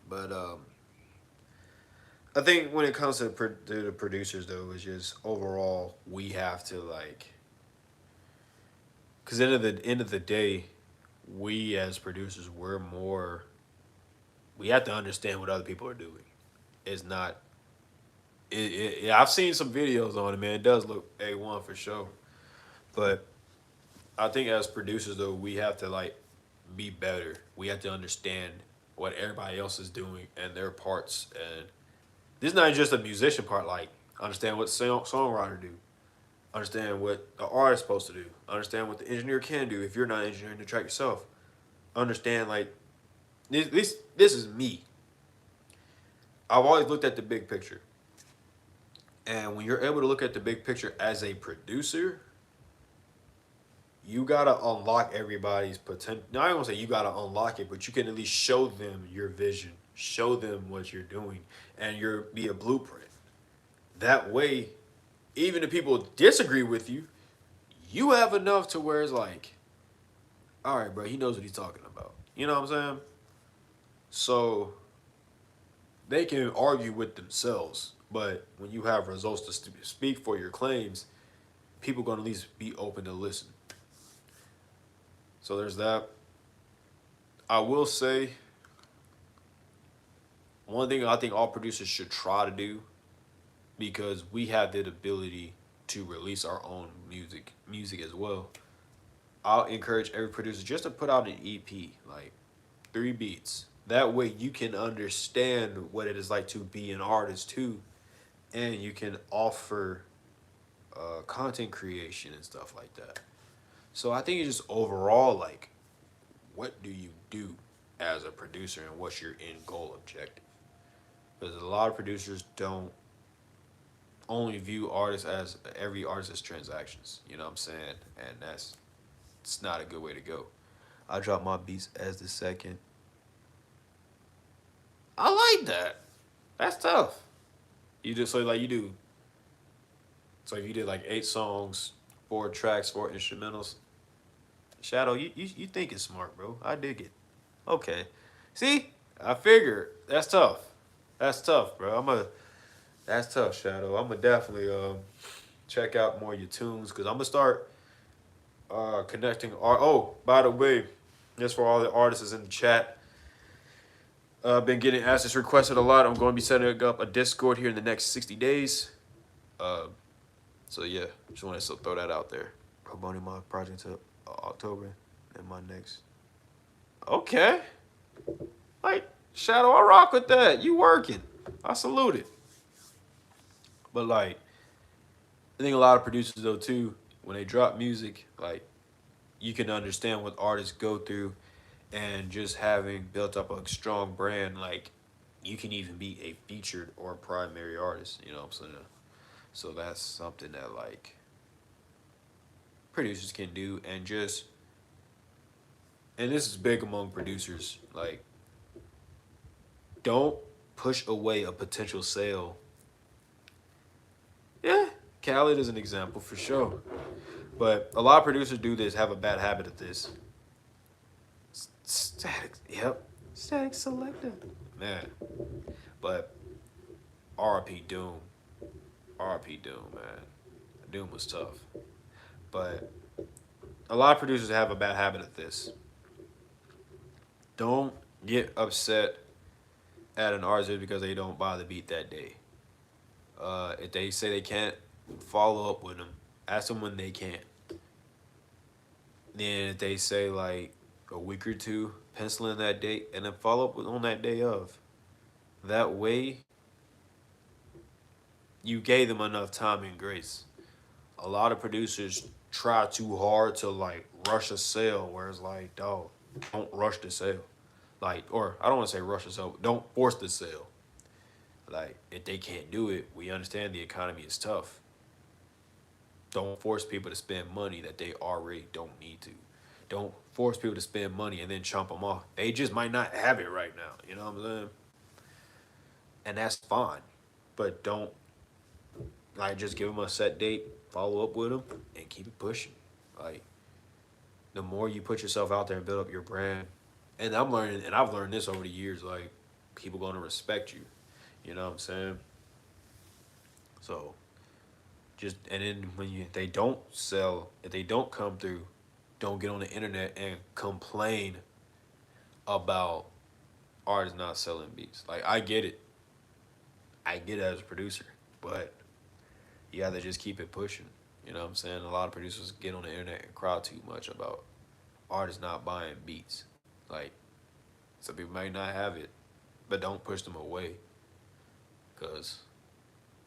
But I think when it comes to the producers though, it's just overall we have to like, because end of the day, we as producers we have to understand what other people are doing. It's not. Yeah, I've seen some videos on it, man. It does look A1 for sure. But I think as producers though, we have to like be better. We have to understand what everybody else is doing and their parts. And this is not just a musician part. Like understand what songwriter do. Understand what the artist supposed to do. Understand what the engineer can do if you're not engineering the track yourself. Understand like this is me. I've always looked at the big picture. And when you're able to look at the big picture as a producer, you gotta unlock everybody's potential. Now I don't want to say you gotta unlock it, but you can at least show them your vision, show them what you're doing, and be a blueprint. That way, even if people disagree with you, you have enough to where it's like, all right, bro, he knows what he's talking about. You know what I'm saying? So they can argue with themselves, but when you have results to speak for your claims, people gonna at least be open to listen. So there's that. I will say one thing I think all producers should try to do, because we have the ability to release our own music as well. I'll encourage every producer just to put out an EP, like 3 beats. That way you can understand what it is like to be an artist too, and you can offer content creation and stuff like that. So I think it's just overall like, what do you do as a producer and what's your end goal objective? Because a lot of producers don't only view artists as every artist as transactions. You know what I'm saying? And it's not a good way to go. I drop my beats as the second. I like that. That's tough. You just so like you do. So if you did like 8 songs, 4 tracks, 4 instrumentals. Shadow, you think it's smart, bro. I dig it. Okay. See? I figured. That's tough. That's tough, bro. That's tough, Shadow. I'm gonna definitely check out more of your tunes, because I'm gonna start connecting art. Oh, by the way, just for all the artists in the chat, I've been getting assets requested a lot. I'm going to be setting up a Discord here in the next 60 days. So yeah, just wanted to throw that out there. Promoting my project to October and my next. Okay. Like, Shadow, I rock with that. You working. I salute it. But like, I think a lot of producers though too, when they drop music, like you can understand what artists go through, and just having built up a strong brand, like you can even be a featured or primary artist. You know what I'm saying? So that's something that like producers can do, and just and this is big among producers. Like, don't push away a potential sale. Yeah, Khaled is an example for sure. But a lot of producers do this, have a bad habit of this. Static, yep, static selector, man. But RP Doom, RP Doom, man. Doom was tough. But a lot of producers have a bad habit of this. Don't get upset at an artist because they don't buy the beat that day. If they say they can't, follow up with them. Ask them when they can. Then if they say like a week or two, pencil in that date, and then follow up on that day of. That way, you gave them enough time and grace. A lot of producers try too hard to like rush a sale, where it's like, dog, don't rush the sale. Like, or I don't want to say rush the sale, don't force the sale. Like, if they can't do it, we understand the economy is tough. Don't force people to spend money that they already don't need to. Don't force people to spend money and then chomp them off. They just might not have it right now. You know what I'm saying? And that's fine. But don't like just give them a set date, follow up with them, and keep it pushing. Like, the more you put yourself out there and build up your brand, and I'm learning, and I've learned this over the years. Like, people gonna respect you. You know what I'm saying? So just and then when you if they don't sell, if they don't come through, don't get on the internet and complain about artists not selling beats. Like, I get it. I get it as a producer, but you have to just keep it pushing. You know what I'm saying? A lot of producers get on the internet and cry too much about artists not buying beats. Like, some people might not have it, but don't push them away, because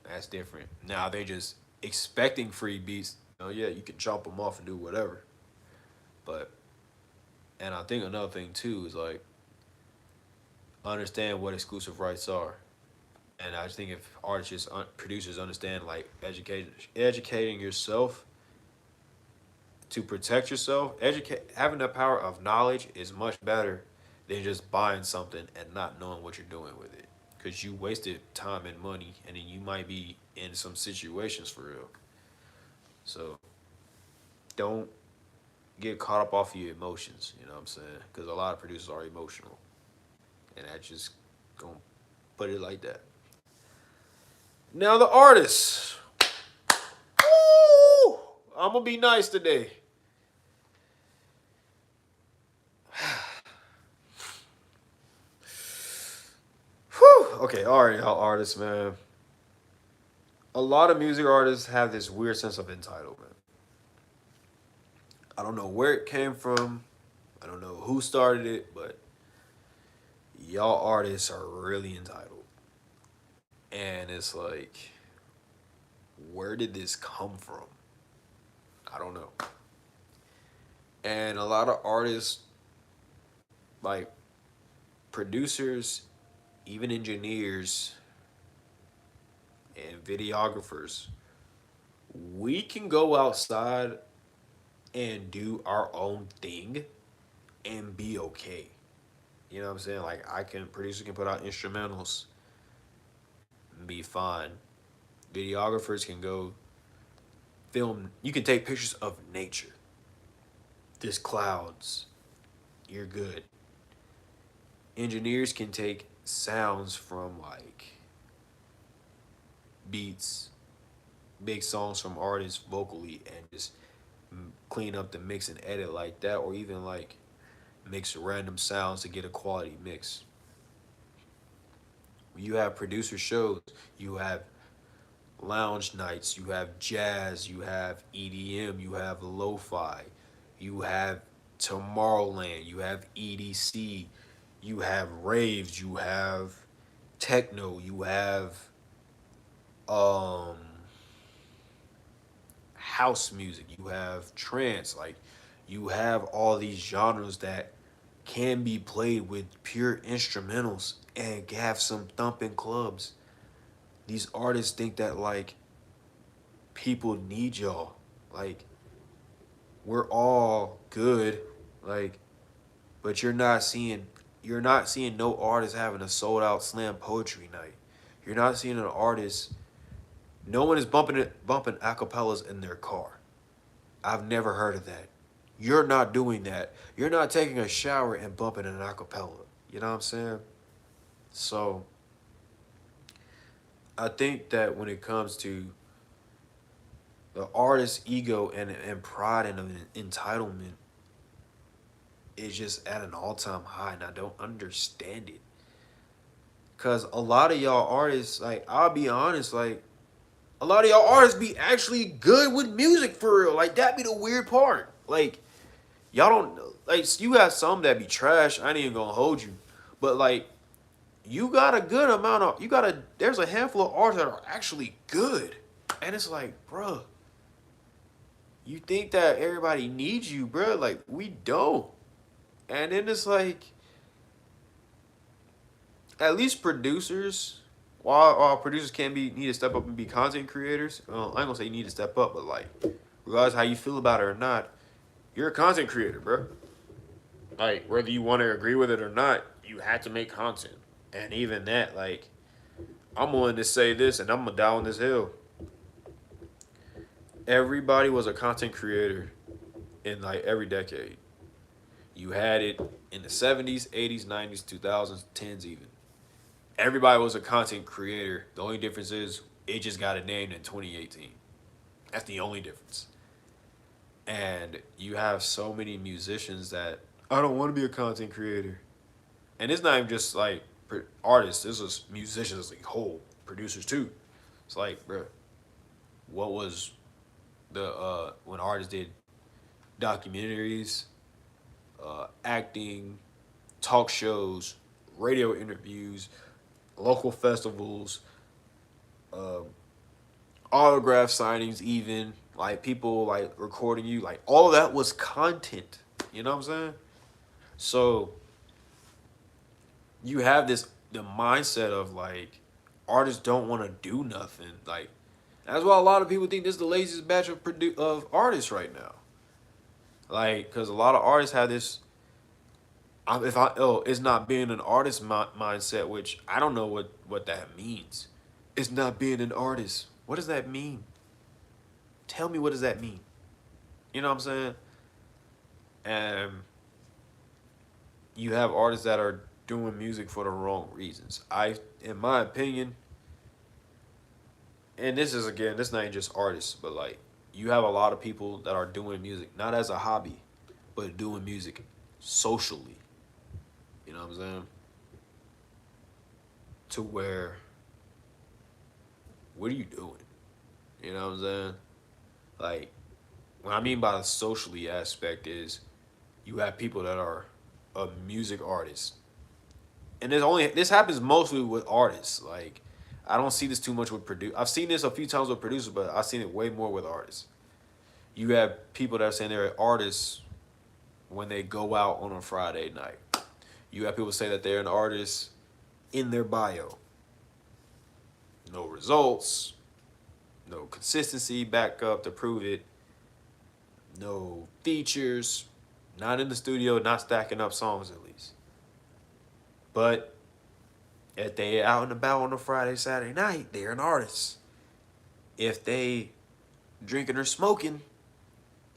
that's different. Now they just expecting free beats. Oh yeah, you can chop them off and do whatever. But and I think another thing too is like understand what exclusive rights are. And I just think if artists, producers understand like educating yourself to protect yourself, educate having the power of knowledge is much better than just buying something and not knowing what you're doing with it. Cause you wasted time and money, and then you might be in some situations for real. So don't get caught up off of your emotions. You know what I'm saying? Because a lot of producers are emotional, and I just gonna put it like that. Now the artists. Woo! I'm gonna be nice today. Whew. Okay, all right, y'all artists, man. A lot of music artists have this weird sense of entitlement. I don't know where it came from. I don't know who started it, but y'all artists are really entitled. And it's like, where did this come from? I don't know. And a lot of artists, like producers, even engineers and videographers, we can go outside and do our own thing and be okay. You know what I'm saying? Like, producers can put out instrumentals and be fine. Videographers can go film. You can take pictures of nature. There's clouds. You're good. Engineers can take sounds from like beats, big songs from artists vocally, and just clean up the mix and edit like that, or even like mix random sounds to get a quality mix. When you have producer shows, you have lounge nights, you have jazz, you have EDM, you have lo-fi, you have Tomorrowland, you have EDC, you have raves, you have techno, you have um house music, you have trance, like you have all these genres that can be played with pure instrumentals and have some thumping clubs. These artists think that like people need y'all. Like we're all good. Like, but you're not seeing no artist having a sold out slam poetry night. You're not seeing an artist. No one is bumping acapellas in their car. I've never heard of that. You're not doing that. You're not taking a shower and bumping an acapella. You know what I'm saying? So I think that when it comes to the artist's ego and pride and an entitlement is just at an all-time high, and I don't understand it. Cause a lot of y'all artists, like I'll be honest, like a lot of y'all artists be actually good with music for real. Like that be the weird part. Like y'all don't like you got some that be trash. I ain't even gonna hold you, but like you got a good amount of there's a handful of artists that are actually good, and it's like, bruh, you think that everybody needs you, bruh? Like we don't, and then it's like at least producers. While producers can be need to step up and be content creators, I ain't gonna say you need to step up, but like, regardless how you feel about it or not, you're a content creator, bro. Like whether you want to agree with it or not, you had to make content. And even that, like, I'm willing to say this, and I'm gonna die on this hill. Everybody was a content creator in like every decade. You had it in the 70s, 80s, 90s, 2000s, 10s even. Everybody was a content creator. The only difference is it just got a name in 2018. That's the only difference. And you have so many musicians that I don't want to be a content creator. And it's not even just like artists. This is musicians as a whole, producers too. It's like, bro, what was the when artists did documentaries, acting, talk shows, radio interviews, local festivals, um, autograph signings, even like people like recording you, like all of that was content. You know what I'm saying? So you have the mindset of like artists don't want to do nothing. Like that's why a lot of people think this is the laziest batch of artists right now. Like, cause a lot of artists have this. It's not being an artist mindset, which I don't know what that means. It's not being an artist. What does that mean? Tell me, what does that mean? You know what I'm saying? And you have artists that are doing music for the wrong reasons. In my opinion, and this is again, this not just artists, but like you have a lot of people that are doing music not as a hobby, but doing music socially. You know what I'm saying? To where, what are you doing? You know what I'm saying? Like, what I mean by the socially aspect is you have people that are a music artist. And this happens mostly with artists. Like, I don't see this too much with produce. I've seen this a few times with producers, but I've seen it way more with artists. You have people that are saying they're artists when they go out on a Friday night. You have people say that they're an artist in their bio. No results, no consistency back up to prove it, no features, not in the studio, not stacking up songs at least. But if they out and about on a Friday, Saturday night, they're an artist. If they drinking or smoking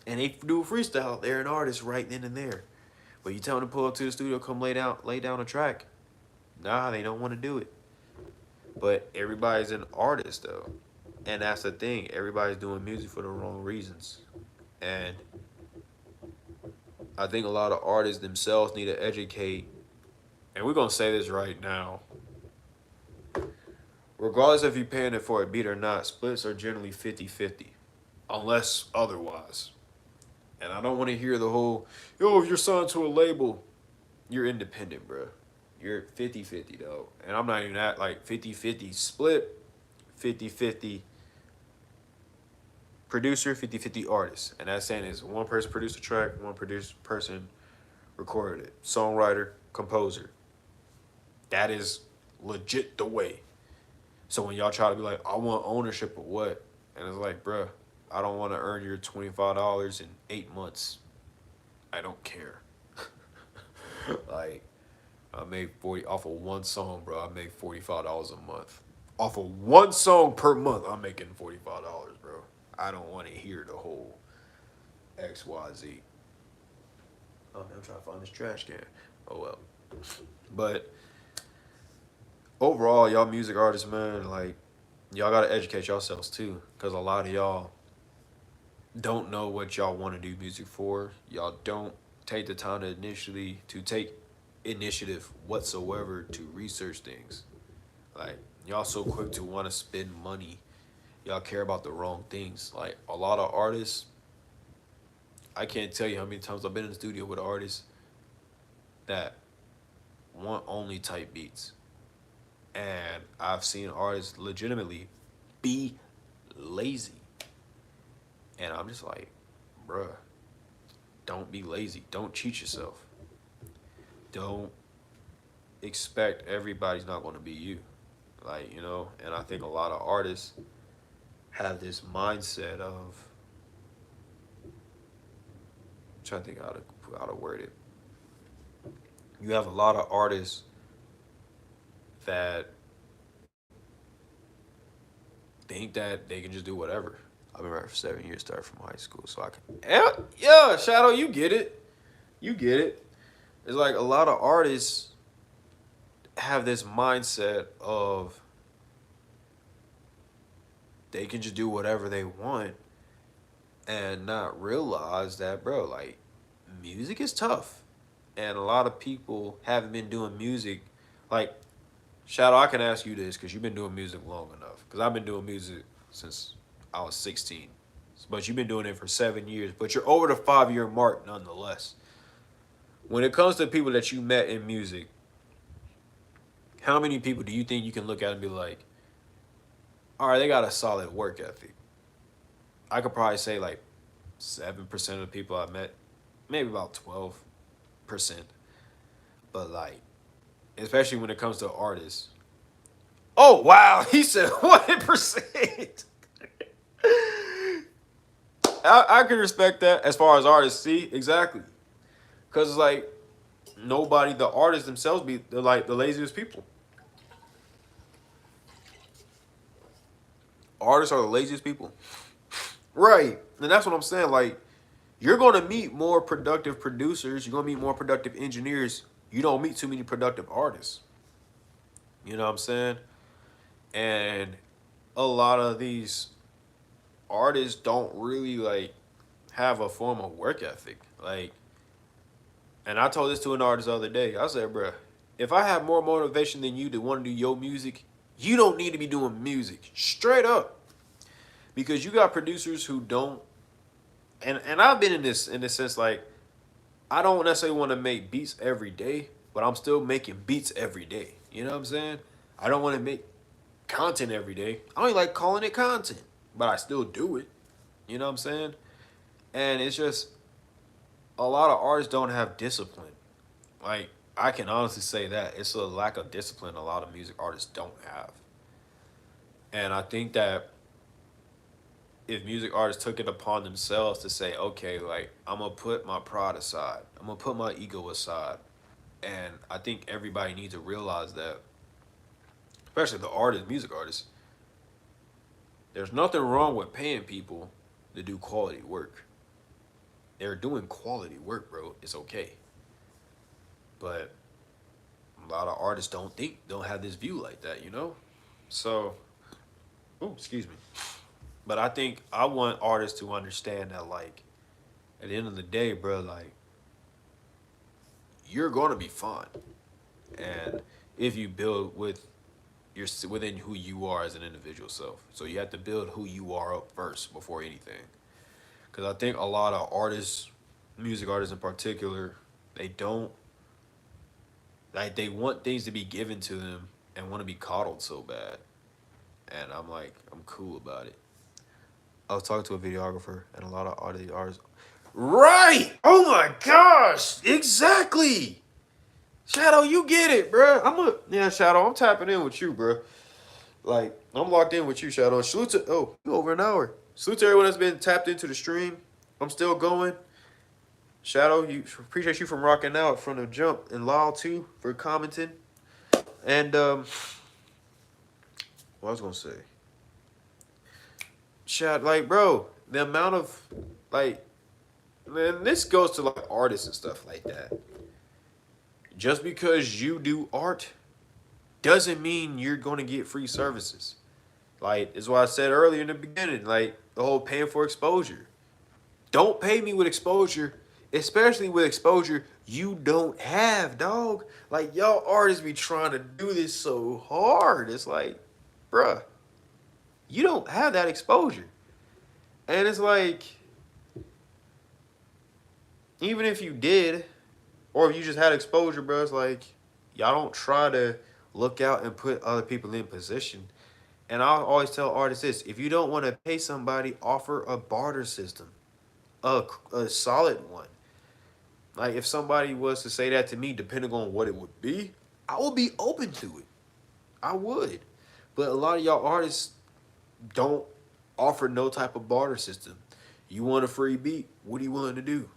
and they do a freestyle, they're an artist right then and there. But you tell them to pull up to the studio, come lay down a track. Nah, they don't want to do it. But everybody's an artist though. And that's the thing. Everybody's doing music for the wrong reasons. And I think a lot of artists themselves need to educate. And we're going to say this right now. Regardless if you're paying it for a beat or not, splits are generally 50-50. Unless otherwise. And I don't want to hear the whole, yo, if you're signed to a label, you're independent, bro. You're 50-50, though. And I'm not even at like 50-50 split, 50-50 producer, 50-50 artist. And that's saying is one person produce a track, one person recorded it. Songwriter, composer. That is legit the way. So when y'all try to be like, I want ownership of what? And it's like, bruh, I don't want to earn your $25 in 8 months. I don't care. Like, I made 40 off of one song, bro. I make $45 a month. Off of one song per month, I'm making $45, bro. I don't want to hear the whole XYZ. Oh man, I'm trying to find this trash can. Oh well. But overall, y'all music artists, man, like y'all gotta educate yourselves too, cause a lot of y'all don't know what y'all want to do music for. Y'all don't take the time to take initiative whatsoever to research things. Like y'all so quick to want to spend money. Y'all care about the wrong things. Like a lot of artists, I can't tell you how many times I've been in the studio with artists that want only type beats. And I've seen artists legitimately be lazy. And I'm just like, bruh, don't be lazy. Don't cheat yourself. Don't expect everybody's not going to be you. Like, you know, and I think a lot of artists have this mindset of, I'm trying to think how to word it. You have a lot of artists that think that they can just do whatever. I've been writing for 7 years, started from high school, so I can. Yeah, Shadow, you get it. You get it. It's like a lot of artists have this mindset of they can just do whatever they want and not realize that, bro, like, music is tough. And a lot of people haven't been doing music. Like, Shadow, I can ask you this because you've been doing music long enough. Because I've been doing music since I was 16. But you've been doing it for 7 years. But you're over the 5 year mark nonetheless. When it comes to people that you met in music, how many people do you think you can look at and be like, all right, they got a solid work ethic? I could probably say like 7% of the people I met, maybe about 12%. But like, especially when it comes to artists. Oh, wow. He said 1%. I can respect that as far as artists. See, exactly. Because it's like, nobody, the artists themselves, they're like the laziest people. Artists are the laziest people. Right. And that's what I'm saying. Like, you're going to meet more productive producers. You're going to meet more productive engineers. You don't meet too many productive artists. You know what I'm saying? And a lot of these artists don't really, like, have a form of work ethic. Like, and I told this to an artist the other day. I said, bruh, if I have more motivation than you to want to do your music, you don't need to be doing music. Straight up. Because you got producers who don't, and I've been in this sense, like, I don't necessarily want to make beats every day, but I'm still making beats every day. You know what I'm saying? I don't want to make content every day. I don't even like calling it content, but I still do it. You know what I'm saying? And it's just a lot of artists don't have discipline. Like, I can honestly say that it's a lack of discipline a lot of music artists don't have. And I think that if music artists took it upon themselves to say, okay, like, I'm going to put my pride aside, I'm going to put my ego aside. And I think everybody needs to realize that, especially the artists, music artists, there's nothing wrong with paying people to do quality work. They're doing quality work, bro. It's okay. But a lot of artists don't have this view like that, you know? So, oh, excuse me. But I think I want artists to understand that, like, at the end of the day, bro, like, you're going to be fine. And if you build within who you are as an individual self. So you have to build who you are up first before anything. Because I think a lot of artists, music artists in particular, they don't, like, they want things to be given to them and want to be coddled so bad. And I'm like, I'm cool about it. I was talking to a videographer, and a lot of artists, Right. Oh my gosh. Exactly. Shadow, you get it, bro. Yeah, Shadow, I'm tapping in with you, bro. Like, I'm locked in with you, Shadow. Salute to, you over an hour. Salute to everyone that's been tapped into the stream. I'm still going. Shadow, you appreciate you from rocking out from the jump, and Lyle too for commenting. And what I was gonna say, Shad, like, bro, the amount of like, man, this goes to like artists and stuff like that. Just because you do art doesn't mean you're gonna get free services. Like, is what I said earlier in the beginning. Like the whole paying for exposure. Don't pay me with exposure, especially with exposure you don't have, dog. Like, y'all artists be trying to do this so hard. It's like, bruh, you don't have that exposure. And it's like, even if you did, or if you just had exposure, bro, it's like, y'all don't try to look out and put other people in position. And I always tell artists this: if you don't want to pay somebody, offer a barter system, a solid one. Like, if somebody was to say that to me, depending on what it would be, I would be open to it. I would. But a lot of y'all artists don't offer no type of barter system. You want a free beat? What are you willing to do?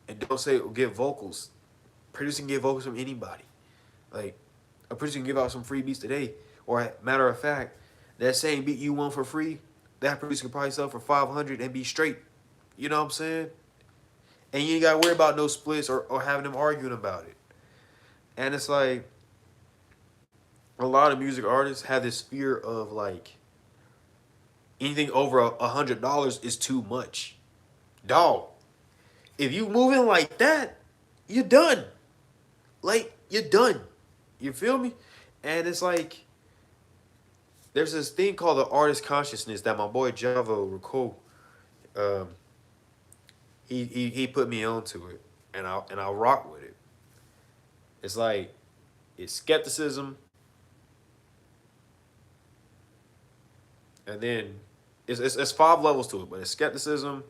And don't say get vocals. Producer can get vocals from anybody. Like, a producer can give out some free beats today. Or matter of fact, that same beat you want for free, that producer can probably sell for 500 and be straight. You know what I'm saying? And you ain't got to worry about no splits or having them arguing about it. And it's like, a lot of music artists have this fear of like, anything over $100 is too much. Dog, if you moving like that, you're done. Like, you're done. You feel me? And it's like, there's this thing called the artist consciousness that my boy Javo Recall, he put me onto it, and I rock with it. It's like, it's skepticism, and then it's 5 levels to it, but it's skepticism,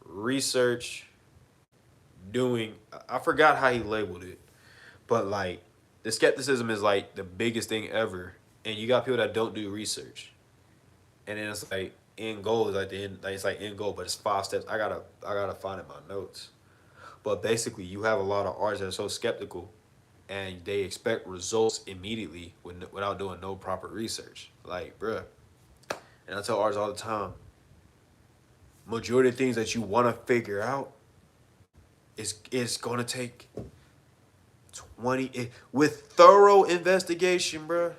research, doing. I forgot how he labeled it, but like, the skepticism is like the biggest thing ever, and you got people that don't do research, and then it's like end goal is like the end, like it's like end goal, but it's 5 steps. I gotta find it in my notes, but basically you have a lot of artists that are so skeptical, and they expect results immediately without doing no proper research. Like, bruh, and I tell artists all the time, majority of things that you want to figure out is gonna take 20 with thorough investigation, bruh.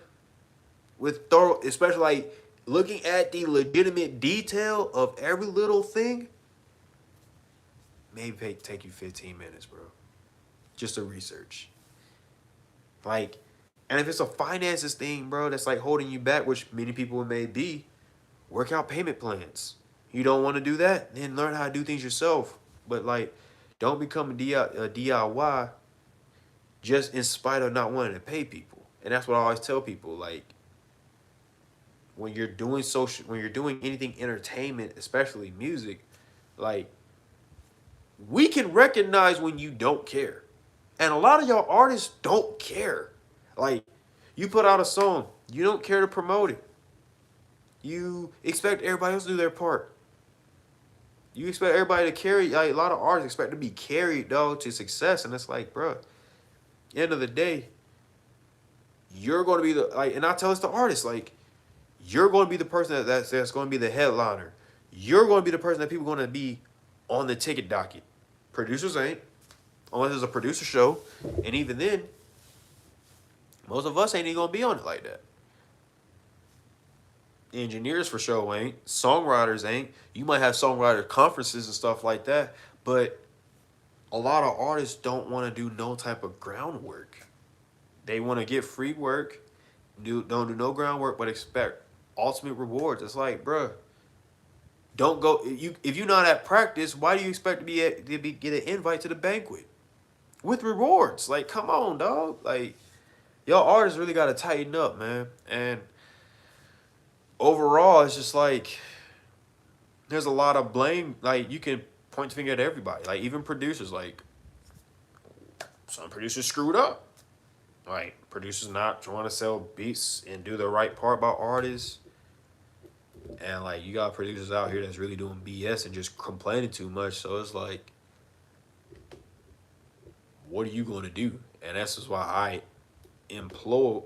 With thorough, especially like looking at the legitimate detail of every little thing, maybe take you 15 minutes, bro. Just to research. Like, and if it's a finances thing, bro, that's like holding you back, which many people may be, work out payment plans. You don't want to do that, then learn how to do things yourself. But like, don't become a DIY just in spite of not wanting to pay people. And that's what I always tell people. Like, when you're doing anything entertainment, especially music, like, we can recognize when you don't care. And a lot of y'all artists don't care. Like, you put out a song, you don't care to promote it. You expect everybody else to do their part. You expect everybody to carry, like, a lot of artists expect to be carried, dog, to success. And it's like, bro, end of the day, you're going to be the, like, and I tell this to artists, like, you're going to be the person that's going to be the headliner. You're going to be the person that people are going to be on the ticket docket. Producers ain't, unless it's a producer show. And even then, most of us ain't even going to be on it like that. Engineers for sure ain't. Songwriters ain't. You might have songwriter conferences and stuff like that. But a lot of artists don't want to do no type of groundwork. They want to get free work, don't do no groundwork, but expect ultimate rewards. It's like, bruh, don't go. If you're not at practice, why do you expect to get an invite to the banquet with rewards? Like, come on, dog. Like, y'all artists really got to tighten up, man. And overall, it's just like, there's a lot of blame. Like, you can point the finger at everybody. Like even producers, like some producers screwed up. Like producers not trying to sell beats and do the right part by artists. And like you got producers out here that's really doing BS and just complaining too much. So it's like, what are you going to do? And that's just why I implore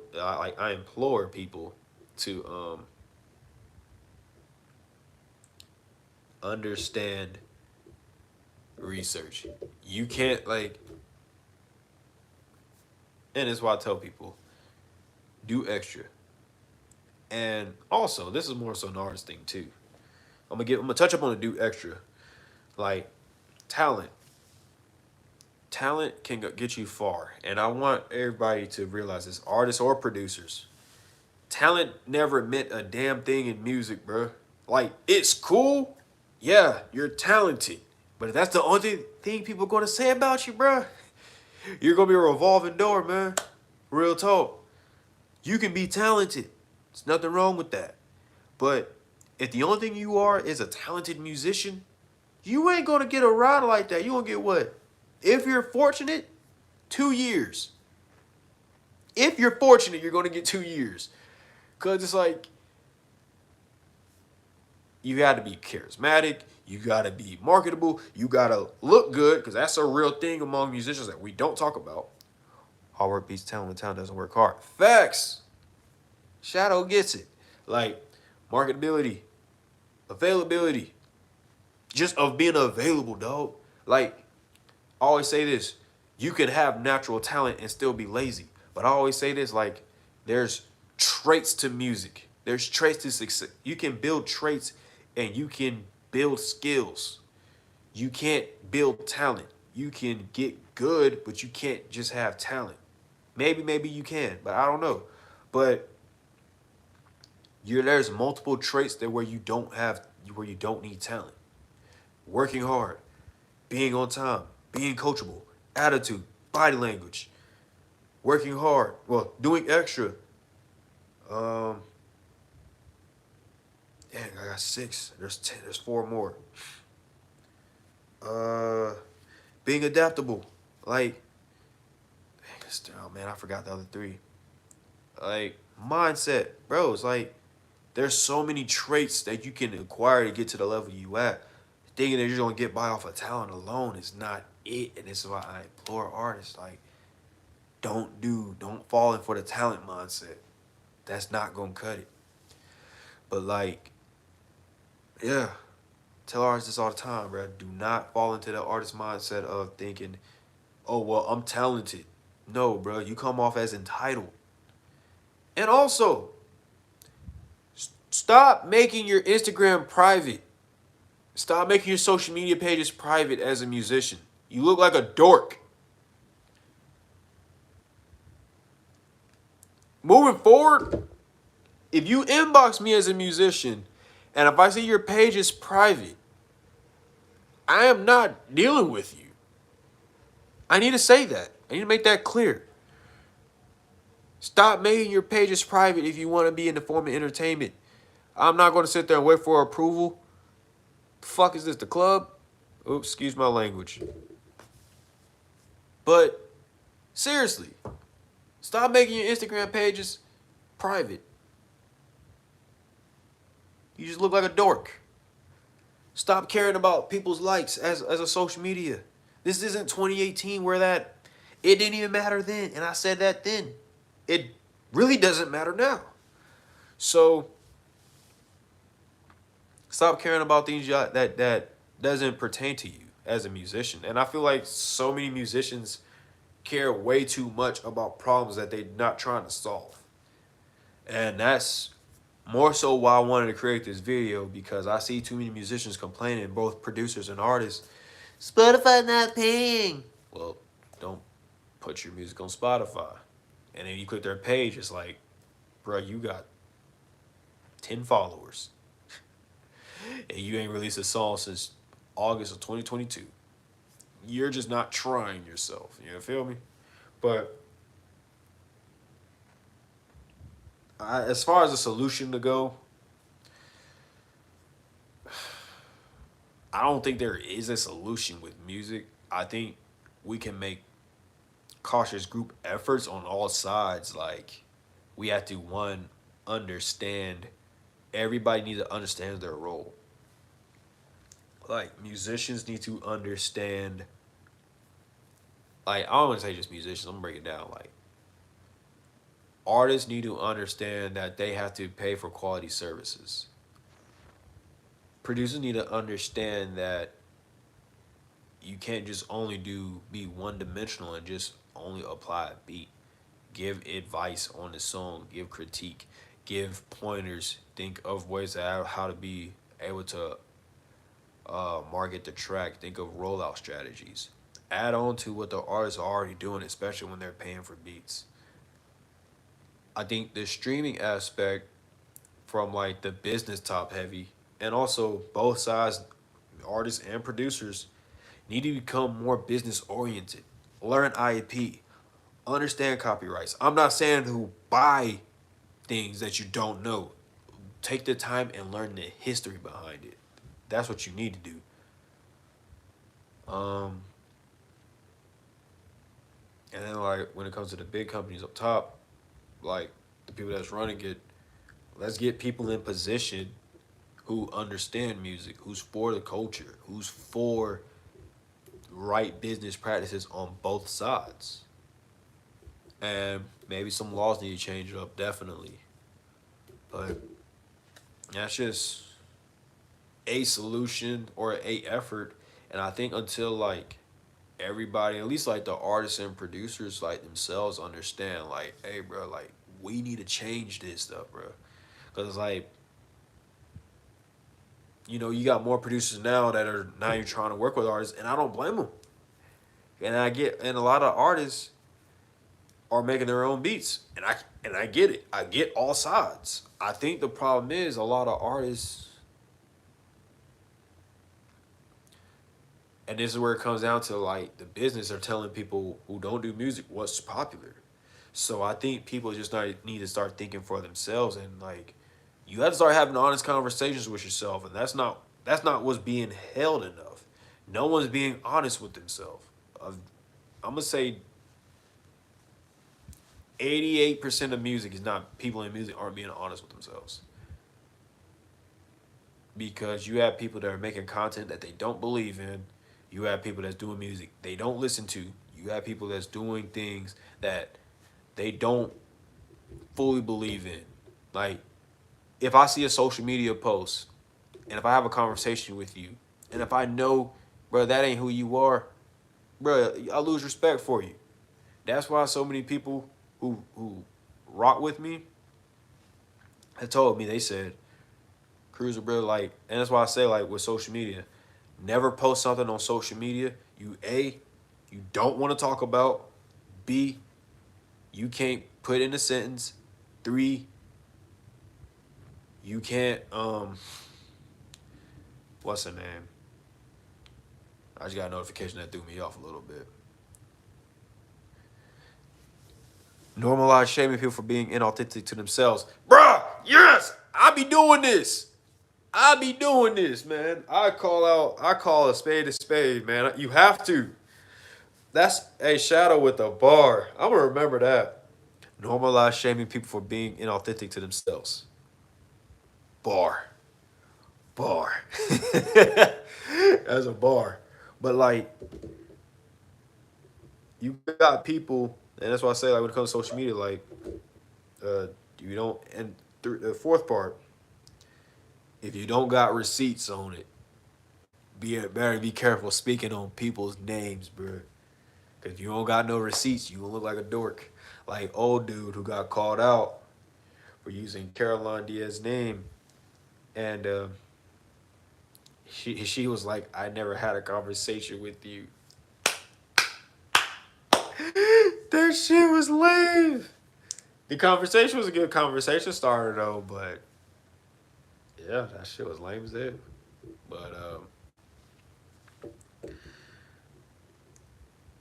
people to understand research. You can't like, and it's why I tell people, do extra. And also, this is more so an artist thing too. I'm gonna touch up on the do extra, like talent. Talent can get you far, and I want everybody to realize this, artists or producers. Talent never meant a damn thing in music, bro. Like it's cool, yeah, you're talented, but if that's the only thing people are gonna say about you, bro, you're gonna be a revolving door, man. Real talk. You can be talented. There's nothing wrong with that. But if the only thing you are is a talented musician, you ain't gonna get a ride like that. You gonna get what? If you're fortunate, 2 years. If you're fortunate, you're gonna get 2 years. Cause it's like you gotta be charismatic, you gotta be marketable, you gotta look good, because that's a real thing among musicians that we don't talk about. Hard work beats talent when talent doesn't work hard. Facts. Shadow gets it. Like marketability, availability, just of being available, dog. Like I always say this, you can have natural talent and still be lazy. But I always say this, like there's traits to music. There's traits to success. You can build traits and you can build skills. You can't build talent. You can get good, but you can't just have talent. Maybe you can, but I don't know. But there's multiple traits that where you don't need talent. Working hard, being on time, being coachable, attitude, body language, working hard, well, doing extra. Dang, I got 6. There's 10. There's 4 more. Being adaptable, like, oh man, I forgot the other 3. Like mindset, bro. It's like there's so many traits that you can acquire to get to the level you at. Thinking that you're gonna get by off of talent alone is not it, and this is why I implore artists, like, don't fall in for the talent mindset. That's not gonna cut it. But like, yeah, tell artists this all the time, bro. Do not fall into the artist mindset of thinking, oh well, I'm talented. No, bro, you come off as entitled. And also, stop making your Instagram private. Stop making your social media pages private as a musician. You look like a dork. Moving forward, if you inbox me as a musician, and if I see your page is private, I am not dealing with you. I need to say that. I need to make that clear. Stop making your pages private if you want to be in the form of entertainment. I'm not going to sit there and wait for approval. The fuck is this, the club? Oops, excuse my language. But seriously, stop making your Instagram pages private. You just look like a dork. Stop caring about people's likes as a social media. This isn't 2018 where it didn't even matter then. And I said that then. It really doesn't matter now. So stop caring about things that doesn't pertain to you as a musician. And I feel like so many musicians care way too much about problems that they're not trying to solve. And that's more so why I wanted to create this video, because I see too many musicians complaining, both producers and artists. Spotify not paying. Well, don't put your music on Spotify. And then you click their page, it's like, bro, you got 10 followers. And you ain't released a song since August of 2022. You're just not trying yourself. You feel me? But as far as a solution to go, I don't think there is a solution with music. I think we can make cautious group efforts on all sides. Like we have to one understand everybody needs to understand their role. Like musicians need to understand like I don't want to say just musicians, I'm gonna break it down. Like artists need to understand that they have to pay for quality services. Producers need to understand that you can't just only be one dimensional and just only apply a beat. Give advice on the song, give critique, give pointers, think of ways that how to be able to market the track, think of rollout strategies. Add on to what the artists are already doing, especially when they're paying for beats. I think the streaming aspect from like the business top heavy and also both sides, artists and producers, need to become more business oriented. Learn IP, understand copyrights. I'm not saying to buy things that you don't know. Take the time and learn the history behind it. That's what you need to do. Um, and then like when it comes to the big companies up top, like the people that's running it, let's get people in position who understand music, who's for the culture, who's for right business practices on both sides. And maybe some laws need to change up, definitely. But that's just a solution or a effort. And I think until like everybody, at least like the artists and producers like themselves understand, like, hey, bro, like we need to change this stuff, bro. Because like, you know, you got more producers now that are now you're trying to work with artists, and I don't blame them. And a lot of artists are making their own beats, and I get it. I get all sides. I think the problem is a lot of artists, and this is where it comes down to like the business are telling people who don't do music what's popular. So I think people just need to start thinking for themselves, and like you have to start having honest conversations with yourself, and that's not what's being held enough. No one's being honest with themselves. I'm gonna say 88% of music is not people in music aren't being honest with themselves because you have people that are making content that they don't believe in. You have people that's doing music they don't listen to. You have people that's doing things that they don't fully believe in. Like if I see a social media post and if I have a conversation with you and if I know, bro, that ain't who you are, bro, I lose respect for you. That's why so many people who rock with me have told me, they said, Cruzer, bro, like, and that's why I say, like, with social media, never post something on social media you don't want to talk about. B, you can't put in a sentence. 3, you can't what's her name? I just got a notification that threw me off a little bit. Normalize shaming people for being inauthentic to themselves. Bruh, yes, I be doing this, man. I call a spade, man. You have to. That's a shadow with a bar. I'm gonna remember that. Normalize shaming people for being inauthentic to themselves. Bar. Bar. As a bar. But like, you got people, and that's why I say, like, when it comes to social media, like, you don't, and the fourth part, if you don't got receipts on it, better be careful speaking on people's names, bro. Cause if you don't got no receipts, you gonna look like a dork. Like old dude who got called out for using Caroline Diaz's name, and she was like, "I never had a conversation with you." That shit was lame. The conversation was a good conversation starter though, but yeah, that shit was lame as hell. But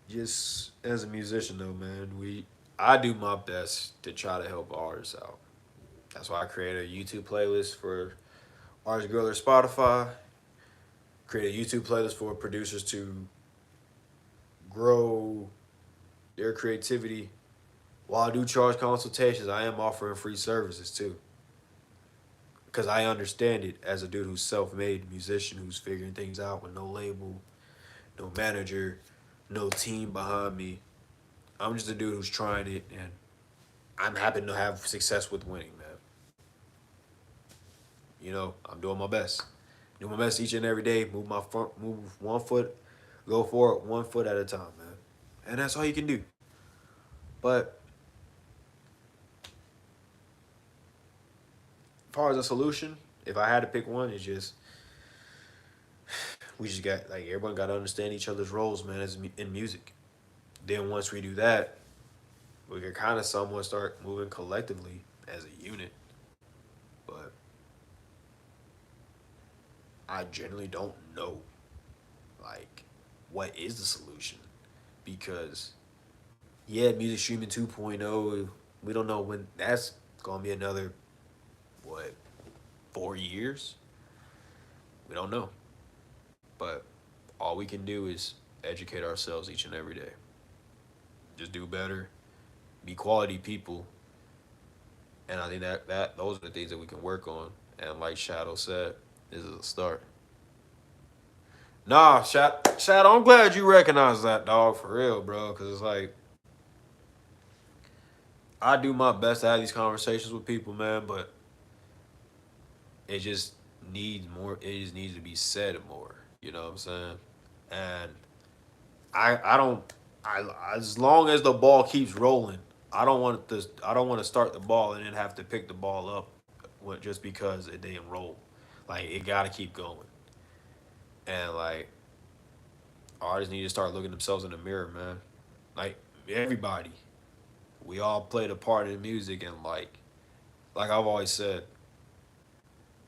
just as a musician though, man, I do my best to try to help artists out. That's why I created a YouTube playlist for Artist Girl or Spotify. create a YouTube playlist for producers to grow their creativity. While I do charge consultations, I am offering free services too. Because I understand it as a dude who's self-made musician who's figuring things out with no label, no manager, no team behind me. I'm just a dude who's trying it, and I'm happy to have success with winning, man. You know, I'm doing my best. Do my best each and every day. Move one foot, go for it 1 foot at a time, man. And that's all you can do. But as far as a solution, if I had to pick one, it's just we just got like everyone got to understand each other's roles, man, as in music. Then once we do that, we can kind of somewhat start moving collectively as a unit. But I generally don't know like what is the solution because yeah, music streaming 2.0, we don't know when that's gonna be another what 4 years. We don't know, but all we can do is educate ourselves each and every day. Just do better, be quality people, and I think that those are the things that we can work on. And like Shadow said, this is a start. Nah, Shadow, I'm glad you recognize that, dog, for real, bro. Because it's like, I do my best to have these conversations with people, man, but it just needs more. It just needs to be said more. You know what I'm saying? And I don't. I as long as the ball keeps rolling, I don't want to start the ball and then have to pick the ball up just because it didn't roll. Like it got to keep going. And like artists need to start looking themselves in the mirror, man. Like everybody, we all played a part in music, and like I've always said,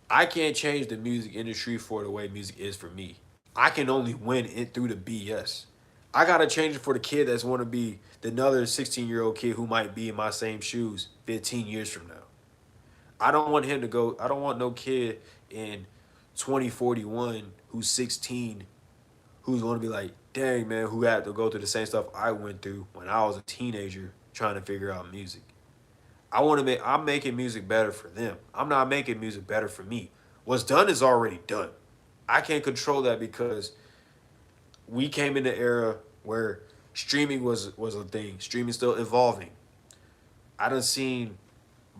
I can't change the music industry for the way music is for me. I can only win it through the BS. I gotta change it for the kid that's want to be the another 16-year-old kid who might be in my same shoes 15 years from now. I don't want him to go. I don't want no kid in 2041 who's 16 who's going to be like, dang, man, who had to go through the same stuff I went through when I was a teenager trying to figure out music. I'm making music better for them. I'm not making music better for me. What's done is already done. I can't control that because we came in the era where streaming was a thing. Streaming still evolving. I done seen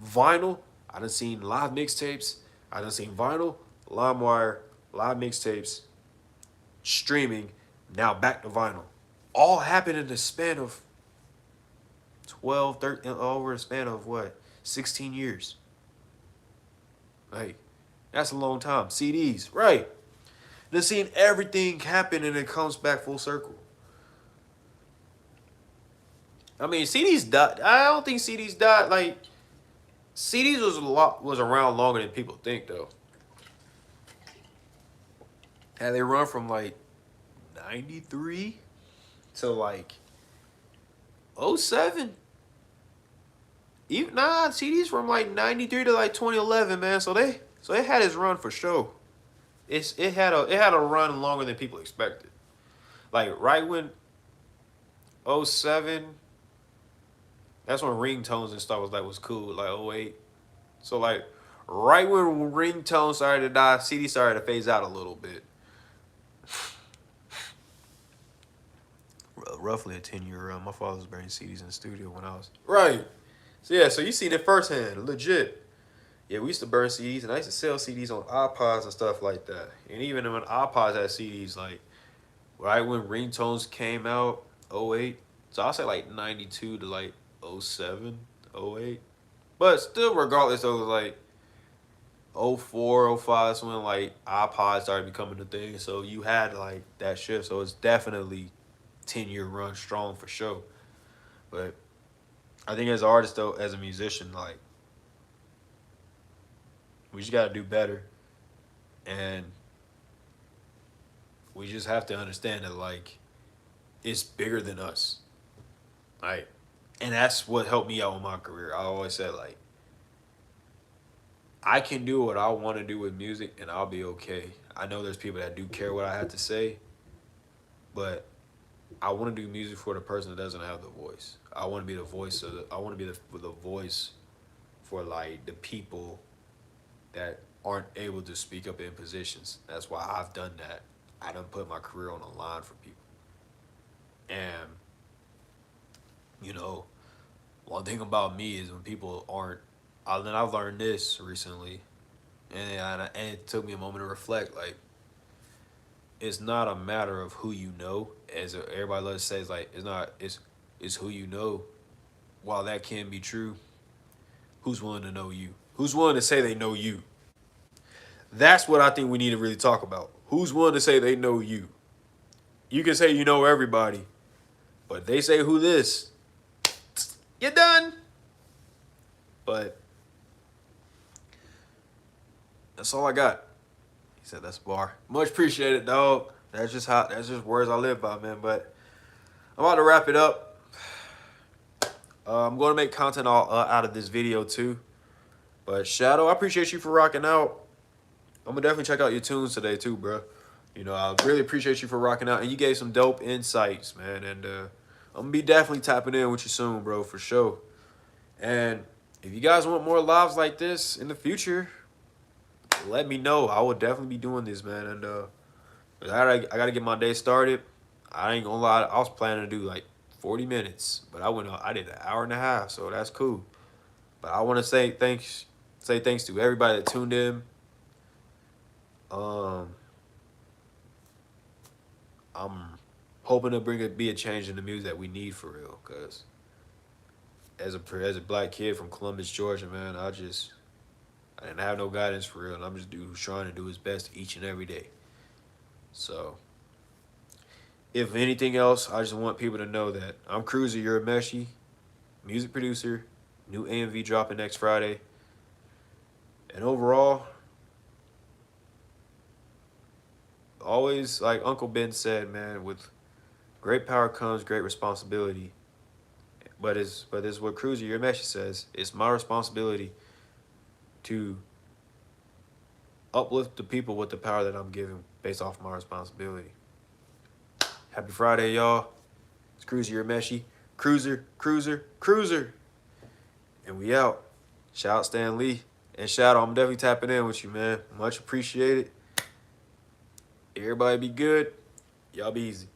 vinyl. I done seen live mixtapes. I done seen vinyl, LimeWire, live mixtapes, streaming, now back to vinyl. All happened in the span of 12, 13, over a span of what? 16 years. Like, that's a long time. CDs, right. Just seeing everything happen and it comes back full circle. I mean, CDs died. I don't think CDs died. Like, CDs was around longer than people think, though. And they run from like 93 to like '07. Even CDs from like 93 to like 2011, man. So they had its run for sure. It had a run longer than people expected. Like right when '07, that's when ringtones and stuff was cool, like '08. So like right when ringtones started to die, CD started to phase out a little bit. Roughly a 10-year run. My father was burning CDs in the studio when I was right. So yeah, so you seen it firsthand, legit. Yeah, we used to burn CDs, and I used to sell CDs on iPods and stuff like that. And even when iPods had CDs, like right when ringtones came out, '08. So I'll say like 92 to like '07, '08. But still, regardless, it was like '04, '05 is when like iPods started becoming a thing. So you had like that shift. So it's definitely 10-year run strong for sure. But I think as an artist though, as a musician, like we just gotta do better. And we just have to understand that like it's bigger than us. Like and that's what helped me out with my career. I always said like I can do what I want to do with music and I'll be okay. I know there's people that do care what I have to say, but I want to do music for the person that doesn't have the voice. I want to be the voice of I want to be the voice for like the people that aren't able to speak up in positions. That's why I've done that. I done put my career on the line for people. And you know, one thing about me is when people aren't. Then I've learned this recently, and it took me a moment to reflect. Like, it's not a matter of who you know, as everybody loves to say. It's like it's not. It's who you know. While that can be true, who's willing to know you? Who's willing to say they know you? That's what I think we need to really talk about. Who's willing to say they know you? You can say you know everybody, but they say who this, you're done. But that's all I got. He said that's a bar. Much appreciated, dog. That's just words I live by, man. But I'm about to wrap it up. I'm going to make content all out of this video too. But Shadow, I appreciate you for rocking out. I'm gonna definitely check out your tunes today too, bro. You know, I really appreciate you for rocking out, and you gave some dope insights, man. And I'm gonna be definitely tapping in with you soon, bro, for sure. And if you guys want more lives like this in the future, let me know. I will definitely be doing this, man. And I gotta get my day started. I ain't gonna lie, I was planning to do like 40 minutes, but I did an hour and a half, so that's cool. But I want to say thanks to everybody that tuned in. I'm hoping to be a change in the music that we need for real. Cause as a black kid from Columbus, Georgia, man, I didn't have no guidance for real, and I'm just dude who's trying to do his best each and every day. So, if anything else, I just want people to know that I'm Cruzer, Urameshi, music producer, new AMV dropping next Friday. And overall, always like Uncle Ben said, man, with great power comes great responsibility. But it's what Cruzer, Urameshi says. It's my responsibility to uplift the people with the power that I'm given based off my responsibility. Happy Friday, y'all. It's Cruzer, Urameshi. Cruzer. And we out. Shout out Stan Lee. And Shadow, I'm definitely tapping in with you, man. Much appreciated. Everybody be good. Y'all be easy.